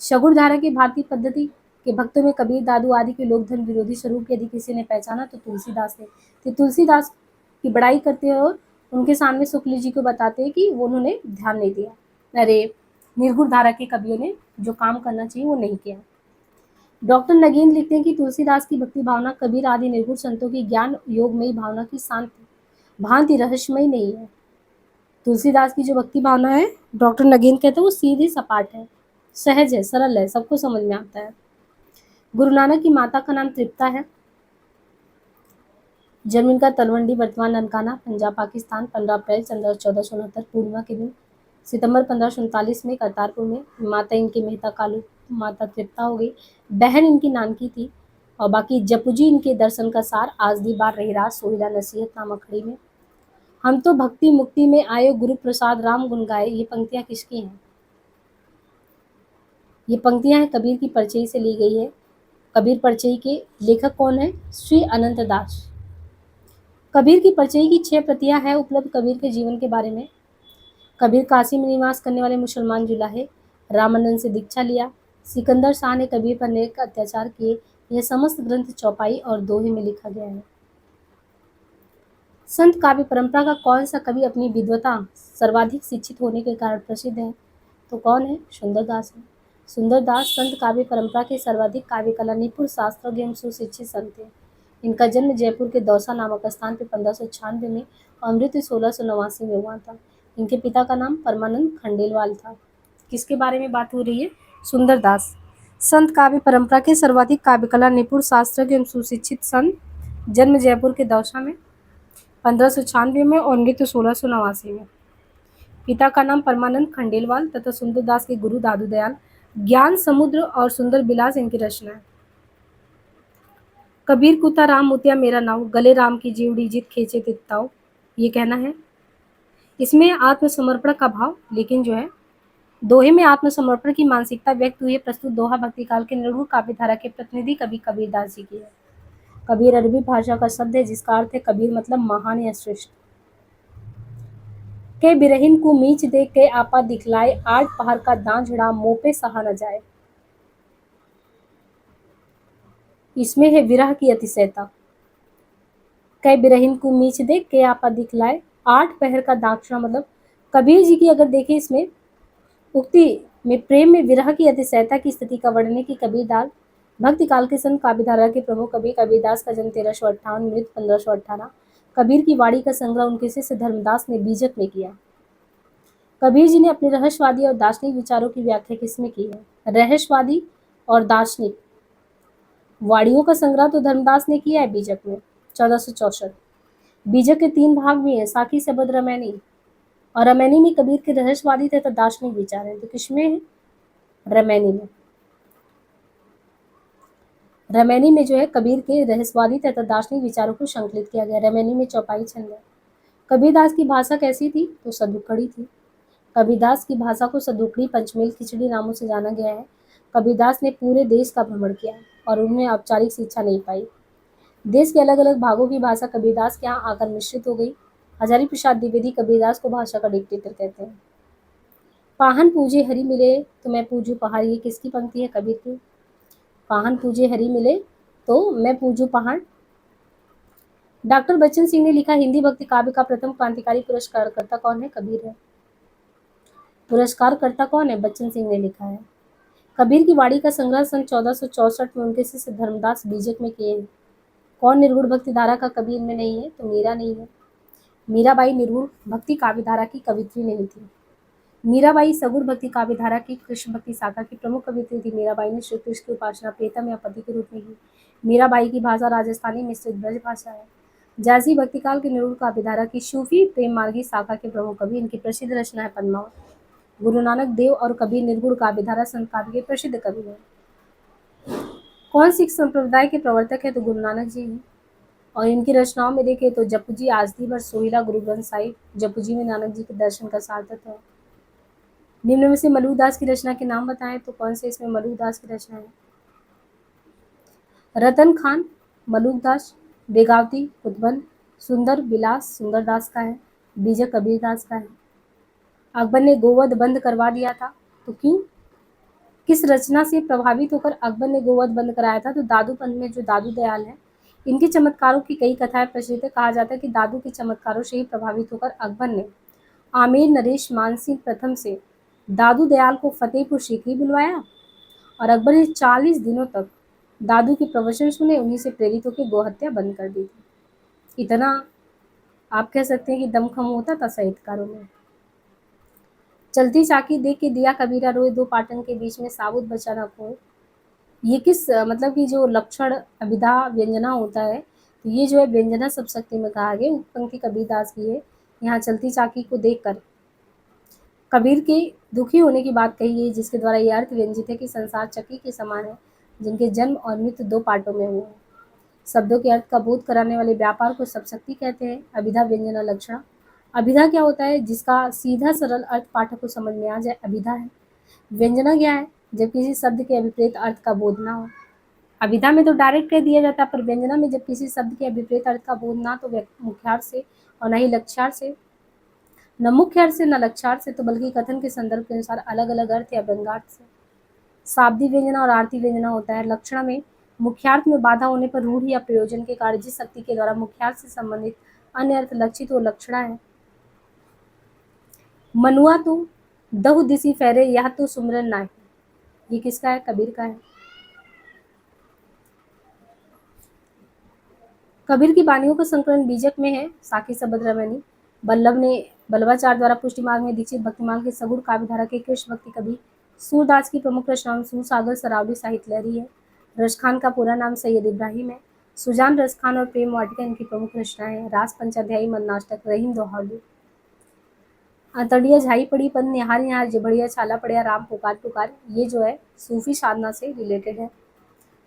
शगुन धारा की भारतीय पद्धति के भक्तों में कबीर, दादू आदि के लोकधन विरोधी स्वरूप यदि किसी ने पहचाना तो तुलसीदास ने। तो तुलसीदास की बड़ाई करते हैं और उनके सामने शुक्ल जी को बताते हैं कि वो उन्होंने ध्यान नहीं दिया, अरे निर्गुण धारा के कवियों ने जो काम करना चाहिए वो नहीं किया। डॉक्टर नगेंद्र लिखते हैं कि तुलसीदास की भक्ति भावना कबीर आदि निर्गुण संतों की ज्ञान योगमयी भावना की शांति भांति रहस्यमयी नहीं है। तुलसीदास की जो भक्ति भावना है, डॉक्टर नगेंद्र कहते हैं, वो सीधी सपाट है, सहज है, सरल है, सबको समझ में आता है। गुरु नानक की माता का नाम तृप्ता है। जन्म इनका तलवंडी, वर्तमान ननकाना, पंजाब, पाकिस्तान। 15 अप्रैल 1469 पूर्णिमा के दिन। सितंबर 1539 में करतारपुर में। माता इनकी मेहता कालू माता तृप्ता हो गई। बहन इनकी नानकी थी। और बाकी जपुजी इनके दर्शन का सार, आजदी बार, रहीरास, सोहिला, नसीहत नामा खड़ी में। हम तो भक्ति मुक्ति में आए, गुरु प्रसाद राम गुण गाए। ये पंक्तियां किसकी हैं? ये पंक्तियां हैं कबीर की परचई से ली गई है। कबीर परचई के लेखक कौन है? श्री अनंत दास। कबीर की परचई की 6 प्रतियां हैं उपलब्ध कबीर के जीवन के बारे में। कबीर काशी में निवास करने वाले मुसलमान जुलाहे। रामानंद से दीक्षा लिया। सिकंदर शाह ने कबीर पर अनेक अत्याचार किए। यह समस्त ग्रंथ चौपाई और दोहे में लिखा गया है। संत काव्य परंपरा का कौन सा कवि अपनी विद्वता, सर्वाधिक शिक्षित होने के कारण प्रसिद्ध है? तो कौन है? सुंदरदास है। सुंदरदास संत काव्य परंपरा के सर्वाधिक काव्य कला निपुण, शास्त्रज्ञ एवं सुशिक्षित संत थे। इनका जन्म जयपुर के दौसा नामक स्थान पर 1596 में और मृत्यु 1689 में हुआ था। इनके पिता का नाम परमानंद खंडेलवाल था। किसके बारे में बात हो रही है? सुंदरदास। संत काव्य परंपरा के सर्वाधिक काव्य कला निपुण, शास्त्रज्ञ एवं सुशिक्षित संत। जन्म जयपुर के दौसा में 1596 में और मृत्यु 1689 में। पिता का नाम परमानंद खंडेलवाल तथा सुंदरदास के गुरु दादू दयाल। ज्ञान समुद्र और सुंदर बिलास इनकी रचना है। कबीर कुत्ता राम मोतिया मेरा नाव, गले राम की जीवड़ी जीत खींचे तिताओ, ये कहना है। इसमें आत्मसमर्पण का भाव, लेकिन जो है दोहे में आत्मसमर्पण की मानसिकता व्यक्त हुई है। प्रस्तुत दोहा भक्ति काल के निर्गुण काव्य धारा के प्रतिनिधि कवि कबीरदास जी की है। कबीर अरबी भाषा का शब्द है जिसका अर्थ है कबीर मतलब महान या श्रेष्ठ। के बिरहिन को मीच दे के आपा दिखलाए, 8 पहर का दांझड़ा मुँह पे सहा न जाए। इसमें है विरह की अतिशयता। कै बिरहिन को मीच दे के आपा दिखलाए, 8 पहर का दांझड़ा मतलब कबीर जी की अगर देखें इसमें उक्ति में प्रेम में विरह की अतिशयता की स्थिति का वर्णन है कि कबीरदास भक्ति काल के संत काव्यधारा के प्रमुख कवि कबीरदास का जन्म 1358 मृत 1518। कबीर की वाणी का संग्रह उनके शिष्य धर्मदास ने बीजक में किया। कबीर जी ने अपने रहस्यवादी और दार्शनिक विचारों की व्याख्या किसमें की है? रहस्यवादी और दार्शनिक वाणियों का संग्रह तो धर्मदास ने किया है बीजक में 1464। बीजक के 3 भाग भी हैं, साखी सबद रामायणी, और रामायणी में कबीर के रहस्यवादी तथा दार्शनिक विचार हैं। तो किसमें है? रामायणी में। रामायणी में जो है कबीर के रहस्यवादी तथा दार्शनिक विचारों को संकलित किया गया। रामायणी में चौपाई छंद है। कबीरदास की भाषा कैसी थी? तो सदुक्कड़ी थी। कबीरदास की भाषा को सदुक्कड़ी, पंचमेल, खिचड़ी नामों से जाना गया है। कबीरदास ने पूरे देश का भ्रमण किया और उन्हें औपचारिक शिक्षा नहीं पाई। देश के अलग अलग भागों की भाषा कबीरदास के यहाँ आकर मिश्रित हो गई। हजारी प्रसाद द्विवेदी कबीरदास को भाषा का डिक्टेटर कहते हैं। पाहन पूजे हरि मिले तो मैं पूजू पहाड़, ये किसकी पंक्ति है? कबीर की। पाहन पूजे हरि मिले तो मैं पूजू पहाड़। डॉक्टर बच्चन सिंह ने लिखा हिंदी भक्ति काव्य का प्रथम क्रांतिकारी पुरस्कारकर्ता कौन है? कबीर है। पुरस्कारकर्ता कौन है? बच्चन सिंह ने लिखा है। कबीर की वाणी का संग्रह सन 1464 में उनके शिष्य धर्मदास बीजक में किए हैं। कौन निर्गुण भक्ति धारा का कवि इनमें नहीं है? तो मीरा नहीं है। मीराबाई निर्गुण भक्ति काव्य धारा की कवित्री नहीं थी। मीराबाई सगुण भक्ति काव्य धारा की कृष्ण भक्ति शाखा की प्रमुख कवित्री थी। मीराबाई ने श्री कृष्ण की उपासना प्रीतम या पति के रूप में की। मीराबाई की भाषा राजस्थानी मिश्रित ब्रज भाषा है। जायसी भक्ति काल की निर्गुण काव्य धारा की सूफी प्रेम मार्गी शाखा के प्रमुख कवि। इनकी प्रसिद्ध रचना है पद्मावत। गुरु नानक देव और कबीर निर्गुण काव्य धारा संत काव्य के प्रसिद्ध कवि हैं। कौन सिख संप्रदाय के प्रवर्तक है? तो गुरु नानक जी हैं। और इनकी रचनाओं में देखें तो जपू जी, आजदी बर, सोहिला, गुरु ग्रंथ साहिब। जपू जी में नानक जी के दर्शन का सार्थक है। निम्न में से मलुकदास की रचना के नाम बताएं तो कौन से इसमें मलुकदास की रचना है? रतन खान मलुकदास, बेगावती कुतबन, सुंदर विलास सुंदरदास का है, बीजक कबीरदास का है। अकबर ने गोवध बंद करवा दिया था तो क्यों? किस रचना से प्रभावित होकर अकबर ने गोवध बंद कराया था? तो दादू पंथ में जो दादू दयाल है इनके चमत्कारों की कई कथाएं प्रचलित है। कहा जाता है कि दादू के चमत्कारों से ही प्रभावित होकर अकबर ने आमेर नरेश मानसिंह प्रथम से दादू दयाल को फतेहपुर सीकरी बुलवाया और अकबर ने 40 दिनों तक दादू के प्रवचन सुने। उन्हीं से प्रेरित होकर गोहत्या बंद कर दी थी। इतना आप कह सकते हैं कि दमखम होता था साहित्यकारों में। चलती चाकी देख के दिया कबीरा रोए, दो पाटन के बीच में साबुत बचा न खोए। ये किस मतलब कि जो लक्षण अभिधा व्यंजना होता है तो ये जो है व्यंजना सब शक्ति में कहा गया। पंक्ति कबीरदास की है। यहाँ चलती चाकी को देखकर कबीर के दुखी होने की बात कही है, जिसके द्वारा ये अर्थ व्यंजित है कि संसार चक्की के समान है जिनके जन्म और मृत्यु 2 पार्टों में हुए हैं। शब्दों के अर्थ का बोध कराने वाले व्यापार को सब शक्ति कहते हैं। अभिधा व्यंजना लक्षण। अभिधा क्या होता है? जिसका सीधा सरल अर्थ पाठक को समझ में आ जाए, अभिधा है। व्यंजना क्या है? जब किसी शब्द के अभिप्रेत अर्थ का बोध ना हो। अभिधा में तो डायरेक्ट कह दिया जाता है, पर व्यंजना में जब किसी शब्द के अभिप्रेत अर्थ का बोध ना तो मुख्यार्थ से और न ही लक्ष्यार्थ से, न मुख्य अर्थ से न लक्ष्यार्थ से, तो बल्कि कथन के संदर्भ के अनुसार अलग अलग अर्थ या व्यंग्यार्थ से। शाब्दिक व्यंजना और आरती व्यंजना होता है। लक्षण में मुख्यार्थ में बाधा होने पर रूढ़ या प्रयोजन के कारण जिस शक्ति के द्वारा मुख्यार्थ से संबंधित अन्य अर्थ लक्षित हो, लक्षणा है। मनुआ तो दहु दिसी फेरे, यह तो सुमरन ना है। ये किसका है? कबीर का है। कबीर की वाणियों का संकलन बीजक में है। साखी सबद रामायणी। बल्लभ ने बल्लभाचार्य द्वारा पुष्टि मार्ग में दीक्षित भक्तिमाल के सगुण काव्यधारा के कृष्ण भक्ति कवि सूरदास की प्रमुख रचनाओं में सूरसागर सरावली साहित्य लहरी है। रसखान का पूरा नाम सैयद इब्राहिम है। सुजान रसखान और प्रेम वाटिका इनकी प्रमुख रचनाएं हैं। रास पंचाध्यायी, मन्नाष्टक, रहीम दोहावली, अतड़िया झाई पड़ी पद निहार निहार, जबड़िया छाला पड़िया, राम पुकार पुकार, ये जो है सूफी साधना से रिलेटेड है।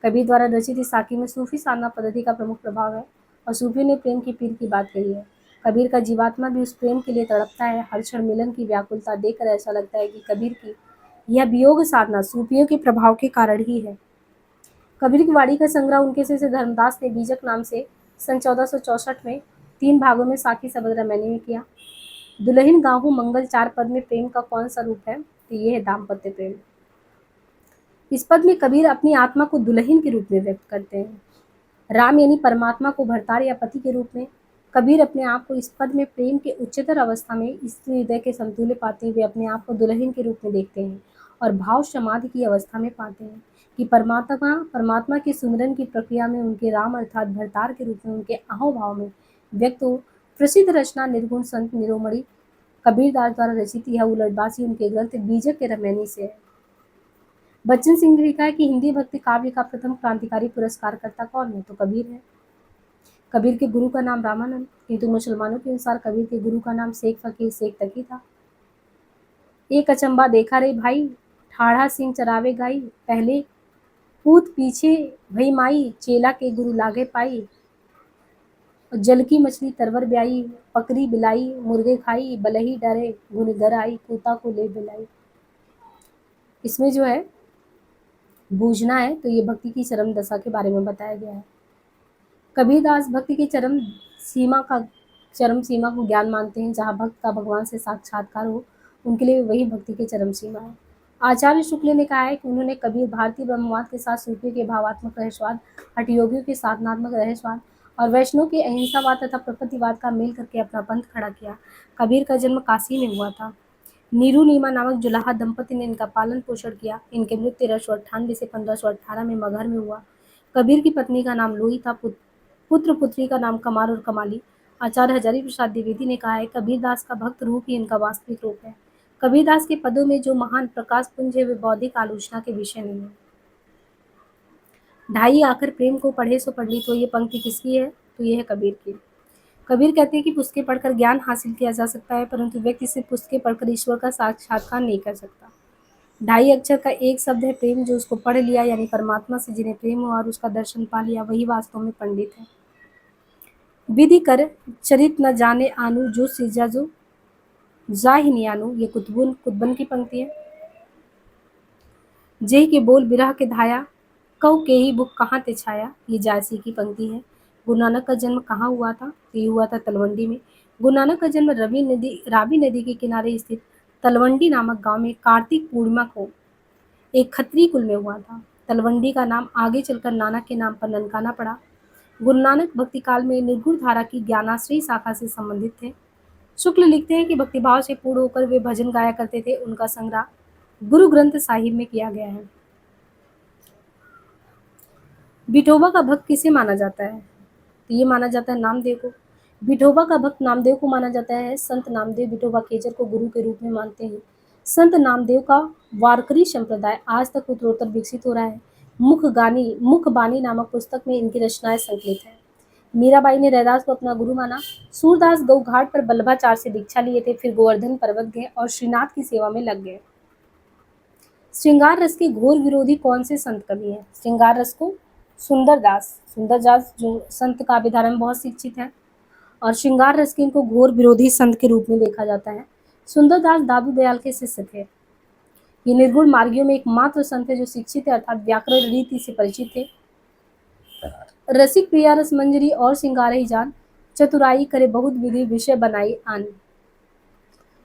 कबीर द्वारा रचित इस साखी में सूफी साधना पद्धति का प्रमुख प्रभाव है और सूफियों ने प्रेम की पीर की बात कही है। कबीर का जीवात्मा भी उस प्रेम के लिए तड़पता है। हर क्षण मिलन की व्याकुलता देखकर ऐसा लगता है कि कबीर की यह वियोग साधना सूफियों के प्रभाव के कारण ही है। कबीर की वाणी का संग्रह उनके शिष्य धर्मदास ने बीजक नाम से सन 1464 में 3 भागों में साखी सबद रामायणी में किया। दुल्हन गाहू मंगल 4 पद में प्रेम का कौन सा रूप है? तो ये है दाम्पत्य प्रेम। इस पद में कबीर अपनी आत्मा को दुल्हन के रूप में व्यक्त करते हैं। राम यानी परमात्मा को भरतार या पति के रूप में, कबीर अपने आप को इस पद में प्रेम के उच्चतर अवस्था में स्त्री हृदय के समतुल्य पाते हुए अपने आप को दुल्हन के रूप में देखते हैं और भाव समाधि की अवस्था में पाते हैं कि परमात्मा परमात्मा के सुमिरन की प्रक्रिया में उनके राम अर्थात भरतार के रूप में उनके आहो भाव में व्यक्त हो। प्रसिद्ध रचना निर्गुण संत निरोमणि कबीरदास द्वारा रचित यह उलटबासी उनके ग्रंथ बीजक के रमैनी से है। बच्चन सिंह ने लिखा है कि हिंदी भक्ति काव्य का प्रथम क्रांतिकारी पुरस्कारकर्ता कौन है, तो कबीर है। कबीर के गुरु का नाम रामानंद, किंतु मुसलमानों के अनुसार कबीर के गुरु का नाम शेख फकीर शेख तकी था। एक अचंबा देखा रे भाई, ठाढ़ा सिंह चरावे गाई, पहले पूत पीछे भई माई, चेला के गुरु लागे पाई, जल की मछली तरवर ब्याई, पकड़ी बिलाई, मुर्गे खाई, बलही डरे गुन घर आई, कूता को ले बिलाई। इसमें जो है बूझना है तो ये भक्ति की चरम दशा के बारे में बताया गया है। कबीरदास भक्ति की चरम सीमा को ज्ञान मानते हैं। जहाँ भक्त का भगवान से साक्षात्कार हो उनके लिए वही भक्ति की चरम सीमा है। आचार्य शुक्ल ने कहा है कि उन्होंने कबीर भारतीय ब्रह्मवाद के साथ सूफियों के भावात्मक रहस्यवाद, हठयोगियों के साधनात्मक रहस्यवाद और वैष्णव के अहिंसावाद तथा प्रकृतिवाद का मेल करके अपना पंथ खड़ा किया। कबीर का जन्म काशी में हुआ था। नीरू नीमा नामक जुलाहा दंपति ने इनका पालन पोषण किया। इनके मृत्यु 1398 से 1518 में मगहर में हुआ। कबीर की पत्नी का नाम लोई था, पुत्र पुत्री का नाम कमार और कमाली। आचार्य हजारी प्रसाद द्विवेदी ने कहा है, कबीरदास का भक्त रूप ही इनका वास्तविक रूप है। कबीरदास के पदों में जो महान प्रकाश पुंज है वे बौद्धिक आलोचना के विषय नहीं है। ढाई आकर प्रेम को पढ़े सो पढ़ ली, तो ये पंक्ति किसकी है, तो ये है कबीर की। कबीर कहते हैं कि पुस्तकें पढ़कर ज्ञान हासिल किया जा सकता है, परंतु व्यक्ति सिर्फ पुस्तकें पढ़कर ईश्वर का साक्षात्कार नहीं कर सकता। ढाई अक्षर का एक शब्द है प्रेम, जो उसको पढ़ लिया यानी परमात्मा से जिन्हें प्रेम हुआ और उसका दर्शन पा लिया वही वास्तव में पंडित है। विधि कर चरित न जाने आनु, जो सिजा जो जाहि आनु, ये कुतुबन की पंक्ति है। जेहि के बोल बिरह के धाया, कऊ के ही बुक कहाँ ते छाया, ये जायसी की पंक्ति है। गुरु नानक का जन्म कहाँ हुआ था, तो ये हुआ था तलवंडी में। गुरु नानक का जन्म रावी नदी के किनारे स्थित तलवंडी नामक गांव में कार्तिक पूर्णिमा को एक खत्री कुल में हुआ था। तलवंडी का नाम आगे चलकर नानक के नाम पर ननकाना पड़ा। गुरु नानक भक्ति काल में निर्गुण धारा की ज्ञानाश्रयी शाखा से संबंधित थे। शुक्ल लिखते हैं कि भक्तिभाव से पूर्ण होकर वे भजन गाया करते थे। उनका संग्रह गुरु ग्रंथ साहिब में किया गया है। विठोबा का भक्त किसे माना जाता है, तो ये माना जाता है नामदेव को। विठोबा का भक्त नामदेव को माना जाता है। संत नामदेव विठोबा केजर को गुरु के रूप में मानते हैं। संत नामदेव का वारकरी संप्रदाय आज तक उत्तरोत्तर विकसित हो रहा है। मुख बानी नामक पुस्तक में इनकी रचनाएं संकलित है। मीराबाई ने रैदास को अपना गुरु माना। सूरदास गौ घाट पर बल्लभाचार्य से दीक्षा लिए थे, फिर गोवर्धन पर्वत गए और श्रीनाथ की सेवा में लग गए। श्रृंगार रस के घोर विरोधी कौन से संत कवि हैं, श्रृंगार रस को सुंदरदास जो संत काव्य धारा में बहुत शिक्षित है और श्रृंगार रस के इनको घोर विरोधी संत के रूप में देखा जाता है। सुंदरदास दादू दयाल के शिष्य थे। ये निर्गुण मार्गियों में एकमात्र संत है जो शिक्षित है अर्थात व्याकरण रीति से परिचित थे। रसिक प्रिया रस मंजरी और श्रृंगार ही जान, चतुराई करे बहुत विधि विषय बनाई आन।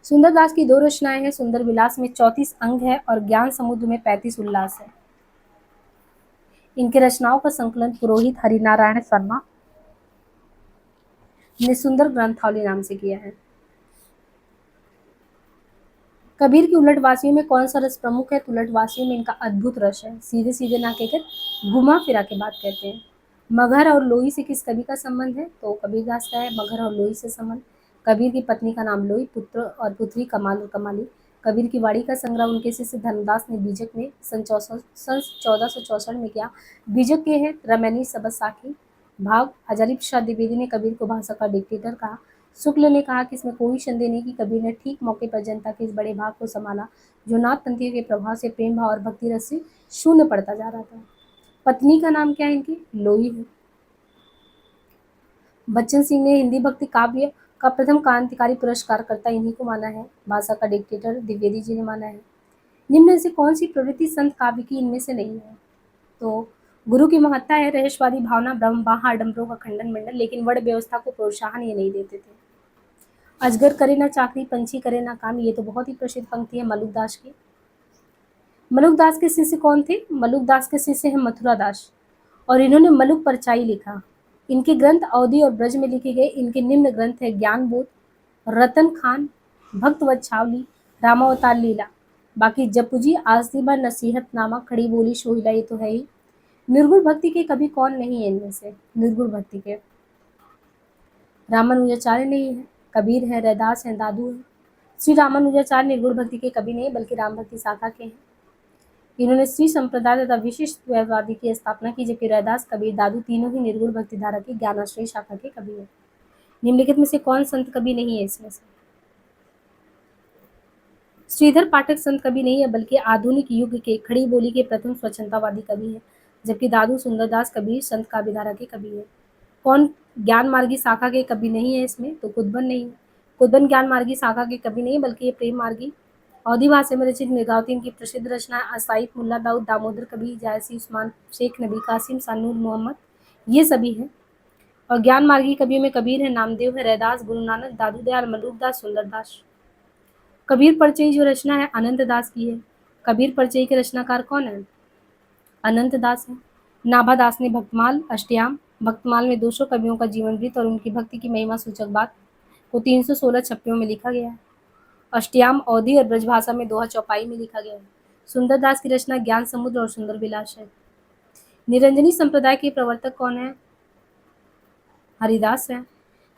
सुंदरदास की दो रचनाएं हैं। सुंदर विलास में 34 अंग है और ज्ञान समुद्र में 35 उल्लास है। इनके रचनाओं का संकलन पुरोहित हरिनारायण शर्मा ने सुंदर ग्रंथावली नाम से किया है। कबीर की उलटवासियों में कौन सा रस प्रमुख है, तो उलटवासियों में इनका अद्भुत रस है। सीधे सीधे ना कहकर घुमा फिरा के बात कहते हैं। मगहर और लोई से किस कवि का संबंध है, तो कबीरदास का है मगहर और लोई से संबंध। कबीर की पत्नी का नाम लोई, पुत्र और पुत्री कमाल और कमाली। कबीर की वाणी का संग्रह उनके शिष्य धर्मदास ने बीजक में सन 1464 में किया। बीजक के हैं रमैनी सबद साखी भाग। हजारी प्रसाद द्विवेदी ने कबीर को भाषा का डिक्टेटर कहा। शुक्ल ने कहा कि इसमें कोई संदेह नहीं कि कबीर ने ठीक मौके पर जनता के इस बड़े भाग को संभाला जो नाथपंथियों के प्रभाव से प्रेम भाव और भक्ति रस से शून्य पड़ता जा रहा था। पत्नी का नाम क्या है इनकी, लोई है। बच्चन सिंह ने हिंदी भक्ति काव्य का प्रथम क्रांतिकारी पुरस्कारकर्ता इन्हीं को माना है। भाषा का डिक्टेटर द्विवेदी जी ने माना है। निम्न से कौन सी प्रवृत्ति संत काव्य की इनमें से नहीं है, तो गुरु की महत्ता है रहस्यवादी भावना, ब्रह्म बाहा आडंबरों का खंडन मंडन, लेकिन वर्ण व्यवस्था को प्रोत्साहन ये नहीं देते थे। अजगर करे ना चाकरी, पंछी करे ना काम, ये तो बहुत ही प्रसिद्ध पंक्ति है मलुकदास की। मलुकदास के शिष्य कौन थे, मलुकदास के शिष्य हैं मथुरा दास और इन्होंने मलुक परचाई लिखा। इनके ग्रंथ अवधी और ब्रज में लिखे गए। इनके निम्न ग्रंथ है ज्ञान बोध, रतन खान, भक्तवत छावली, रामावतार लीला। बाकी जपुजी, आसदीबा, नसीहतनामा, खड़ी बोली, सोहिला, ये तो है ही। निर्गुण भक्ति के कवि कौन नहीं है इनमें से? निर्गुण भक्ति के रामानुजाचार्य नहीं है, कबीर है, रैदास है, दादू है। श्री रामानुजाचार्य निर्गुण भक्ति के कवि नहीं बल्कि राम भक्ति शाखा के हैं। इन्होंने श्री संप्रदाय तथा विशिष्ट द्वैतवादी की स्थापना की, जबकि रैदास, कबीर, दादू तीनों ही निर्गुण भक्ति धारा की ज्ञानाश्रयी शाखा के कवि हैं। निम्नलिखित में से कौन संत कवि नहीं है इसमें से? श्रीधर पाठक संत कवि नहीं है बल्कि आधुनिक युग के खड़ी बोली के प्रथम स्वच्छंदतावादी कवि हैं, जबकि दादू, सुंदरदास, कबीर संत काव्यधारा के कवि हैं। कौन ज्ञान मार्गी शाखा के कवि नहीं है इसमें? तो कुदबन नहीं है। कुदबन ज्ञान मार्गी शाखा के कवि नहीं बल्कि ये प्रेम मार्गी अवधी भाषा में रचित मिर्गावती इनकी प्रसिद्ध रचना है। असाइद, मुल्ला दाऊद, दामोदर कबीर, जायसी, उस्मान, शेख नबी, कासिम, सानूर मोहम्मद, ये सभी हैं। और ज्ञान मार्गी कवियों में कबीर है, नामदेव है, रैदास, गुरु नानक, दादू दयाल, मलूकदास, सुंदरदास। कबीर परचई जो रचना है अनंत दास की है। कबीर परचई के रचनाकार कौन है? अनंत दास है। नाभा दास ने भक्तमाल, अष्टयाम, भक्तमाल में 200 कवियों का जीवन वृत्त और उनकी भक्ति की महिमा सूचक बात को 316 छप्पियों में लिखा गया है। अष्टयाम अवधी और ब्रजभाषा में दोहा चौपाई में लिखा गया है। सुंदरदास की रचना ज्ञान समुद्र और सुंदर विलास है। निरंजनी संप्रदाय के प्रवर्तक कौन है? हरिदास है।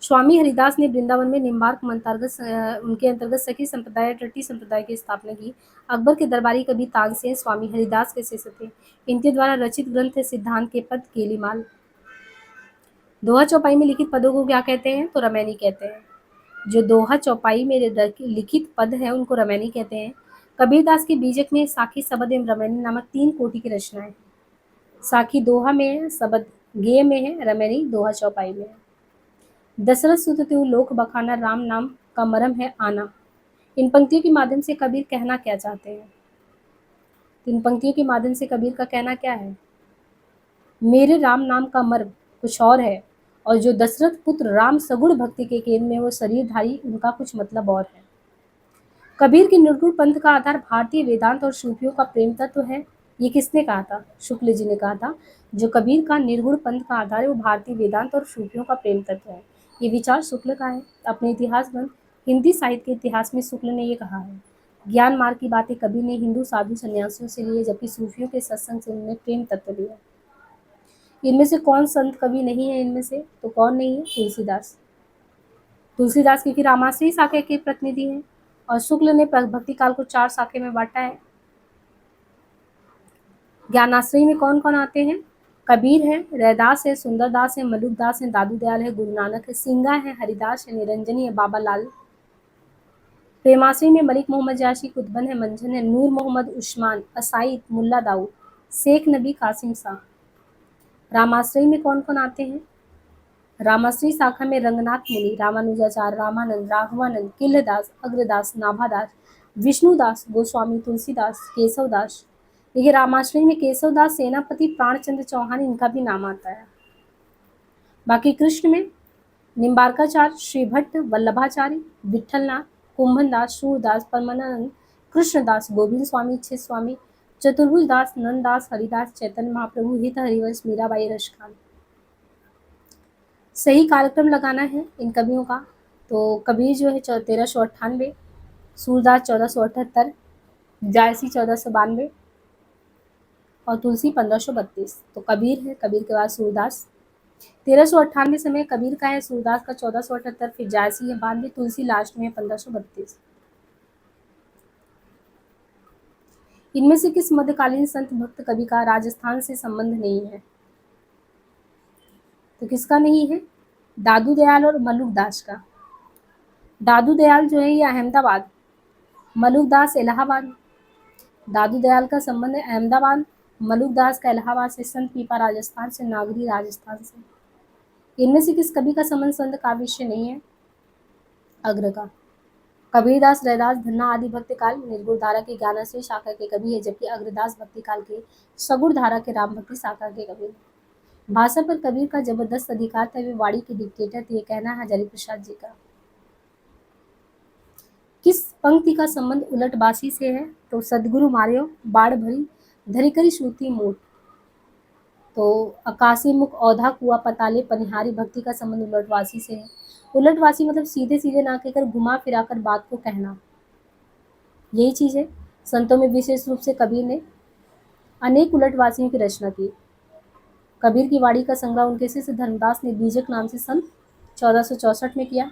स्वामी हरिदास ने वृंदावन में निम्बार्क उनके अंतर्गत सखी संप्रदाय, टट्टी संप्रदाय की स्थापना की। अकबर के दरबारी कवि तानसेन स्वामी हरिदास के शिष्य थे। इनके द्वारा रचित ग्रंथ है सिद्धांत के पद, केलीमाल। दोहा चौपाई में लिखित पदों को क्या कहते हैं? तो रमैनी कहते हैं। जो दोहा चौपाई में लिखित पद है उनको रमैनी कहते हैं। कबीरदास के बीजक में साखी, सबद एवं रमैनी नामक 3 कोटि की रचनाएं। साखी दोहा में है, सबद गेय में है, रमैनी दोहा चौपाई में है। दशरथ सुत त्यु लोक बखाना, राम नाम का मरम है आना। इन पंक्तियों के माध्यम से कबीर कहना क्या चाहते हैं? इन पंक्तियों के माध्यम से कबीर का कहना क्या है? मेरे राम नाम का मर्म कुछ और है, और जो दशरथ पुत्र राम सगुण भक्ति के केंद्र में वो शरीरधारी, उनका कुछ मतलब और है। कबीर के निर्गुण पंथ का आधार भारतीय वेदांत और सूफियों का प्रेम तत्व है। ये किसने कहा था? शुक्ल जी ने कहा था। जो कबीर का निर्गुण पंथ का आधार है वो भारतीय वेदांत और सूफियों का प्रेम तत्व है। ये विचार शुक्ल का है। अपने इतिहास ग्रंथ हिंदी साहित्य के इतिहास में शुक्ल ने ये कहा है। ज्ञान मार्ग की बातें कबीर ने हिंदू साधु सन्यासियों से लिए, जबकि सूफियों के सत्संग से उन्होंने प्रेम तत्व लिया। इनमें से कौन संत कवि नहीं है? इनमें से तो कौन नहीं है? तुलसीदास। तुलसीदास क्योंकि रामाश्रयी शाखा के प्रतिनिधि हैं, और शुक्ल ने भक्ति काल को 4 शाखे में बांटा है। ज्ञानाश्रयी में कौन कौन आते हैं? कबीर है, रैदास है, सुंदरदास है, मलुकदास है, दादू दयाल है, गुरु नानक है, सिंगा है, हरिदास है, निरंजनी है, बाबा लाल। प्रेमाश्रयी में मलिक मोहम्मद जाशी, कुतबन है, मंझन है, नूर मोहम्मद, उस्मान, असाइद, मुल्ला दाऊद, शेख नबी, कासिम शाह। रामाश्रयी में कौन कौन आते हैं? रामाश्रयी शाखा में रंगनाथ मुनि, रामानुजाचार्य, रामानंद, राघवानंद, किल्लदास, अग्रदास, नाभादास, विष्णुदास, गोस्वामी, तुलसीदास, केशवदास। देखिए रामाश्रयी में केशवदास, सेनापति प्राणचंद्र चौहान, इनका भी नाम आता है। बाकी कृष्ण में निम्बार्काचार्य, श्रीभट्ट, वल्लभाचार्य, विठलनाथ, कुंभनदास, सूरदास, परमानंद, कृष्णदास, गोविंद स्वामी, छित स्वामी, चतुर्भुज दास, नंददास, हरिदास, चैतन्य महाप्रभु, हित हरिवंश, मीराबाई, रशखान। सही कार्यक्रम लगाना है इन कवियों का। तो कबीर जो है 1398, सूरदास 1478, जायसी 1492 और तुलसी 1532। तो कबीर है, कबीर के बाद सूरदास। 1398 समय कबीर का है, सूरदास का 1478, फिर जायसी है 92, तुलसी लास्ट में 1532। इनमें से किस मध्यकालीन संत भक्त कवि का राजस्थान से संबंध नहीं है? तो किसका नहीं है? दादू दयाल और मलुकदास का। दादू दयाल जो है ये अहमदाबाद, मलुकदास इलाहाबाद। दादू दयाल का संबंध है अहमदाबाद, मलुकदास का इलाहाबाद से, संत पीपा राजस्थान से, नागरी राजस्थान से। इनमें से किस कवि का संबंध संत काव्य से नहीं है? अग्र का। कबीरदास, रैदास, धन्ना आदि भक्ति काल निर्गुण धारा के ज्ञानाश्रयी शाखा के कवि है, जबकि अग्रदास भक्ति काल के सगुण धारा के राम भक्ति शाखा के कवि है। भाषा पर कबीर का जबरदस्त अधिकार था, वे वाणी के डिक्टेटर थे, कहना है हजारी प्रसाद जी का। किस पंक्ति का संबंध उलटबासी से है? तो सदगुरु मार्यो बाढ़ भरी धरिकरी श्रुति मोट। तो आकाशी मुख औधा कुआ पताले पनिहारी भक्ति का संबंध उलटवासी से है। उलटवासी मतलब सीधे सीधे ना कहकर घुमा फिरा कर बात को कहना, यही चीज़ है। संतों में विशेष रूप से कबीर ने अनेक उलटवासियों की रचना की। कबीर की वाणी का संग्रह उनके शिष्य धर्मदास ने बीजक नाम से सन 1464 में किया।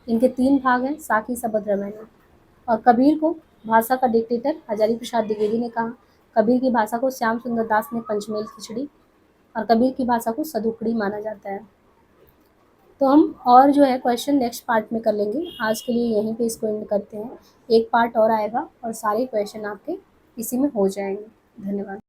इनके 3 भाग हैं, साखी सबद रामायण। और कबीर को भाषा का डिक्टेटर हजारी प्रसाद द्विवेदी ने कहा। कबीर की भाषा को श्याम सुंदर दास ने पंचमेल खिचड़ी और कबीर की भाषा को सदुकड़ी माना जाता है। तो हम और जो है क्वेश्चन नेक्स्ट पार्ट में कर लेंगे। आज के लिए यहीं पे इसको एंड करते हैं। एक पार्ट और आएगा और सारे क्वेश्चन आपके इसी में हो जाएंगे। धन्यवाद।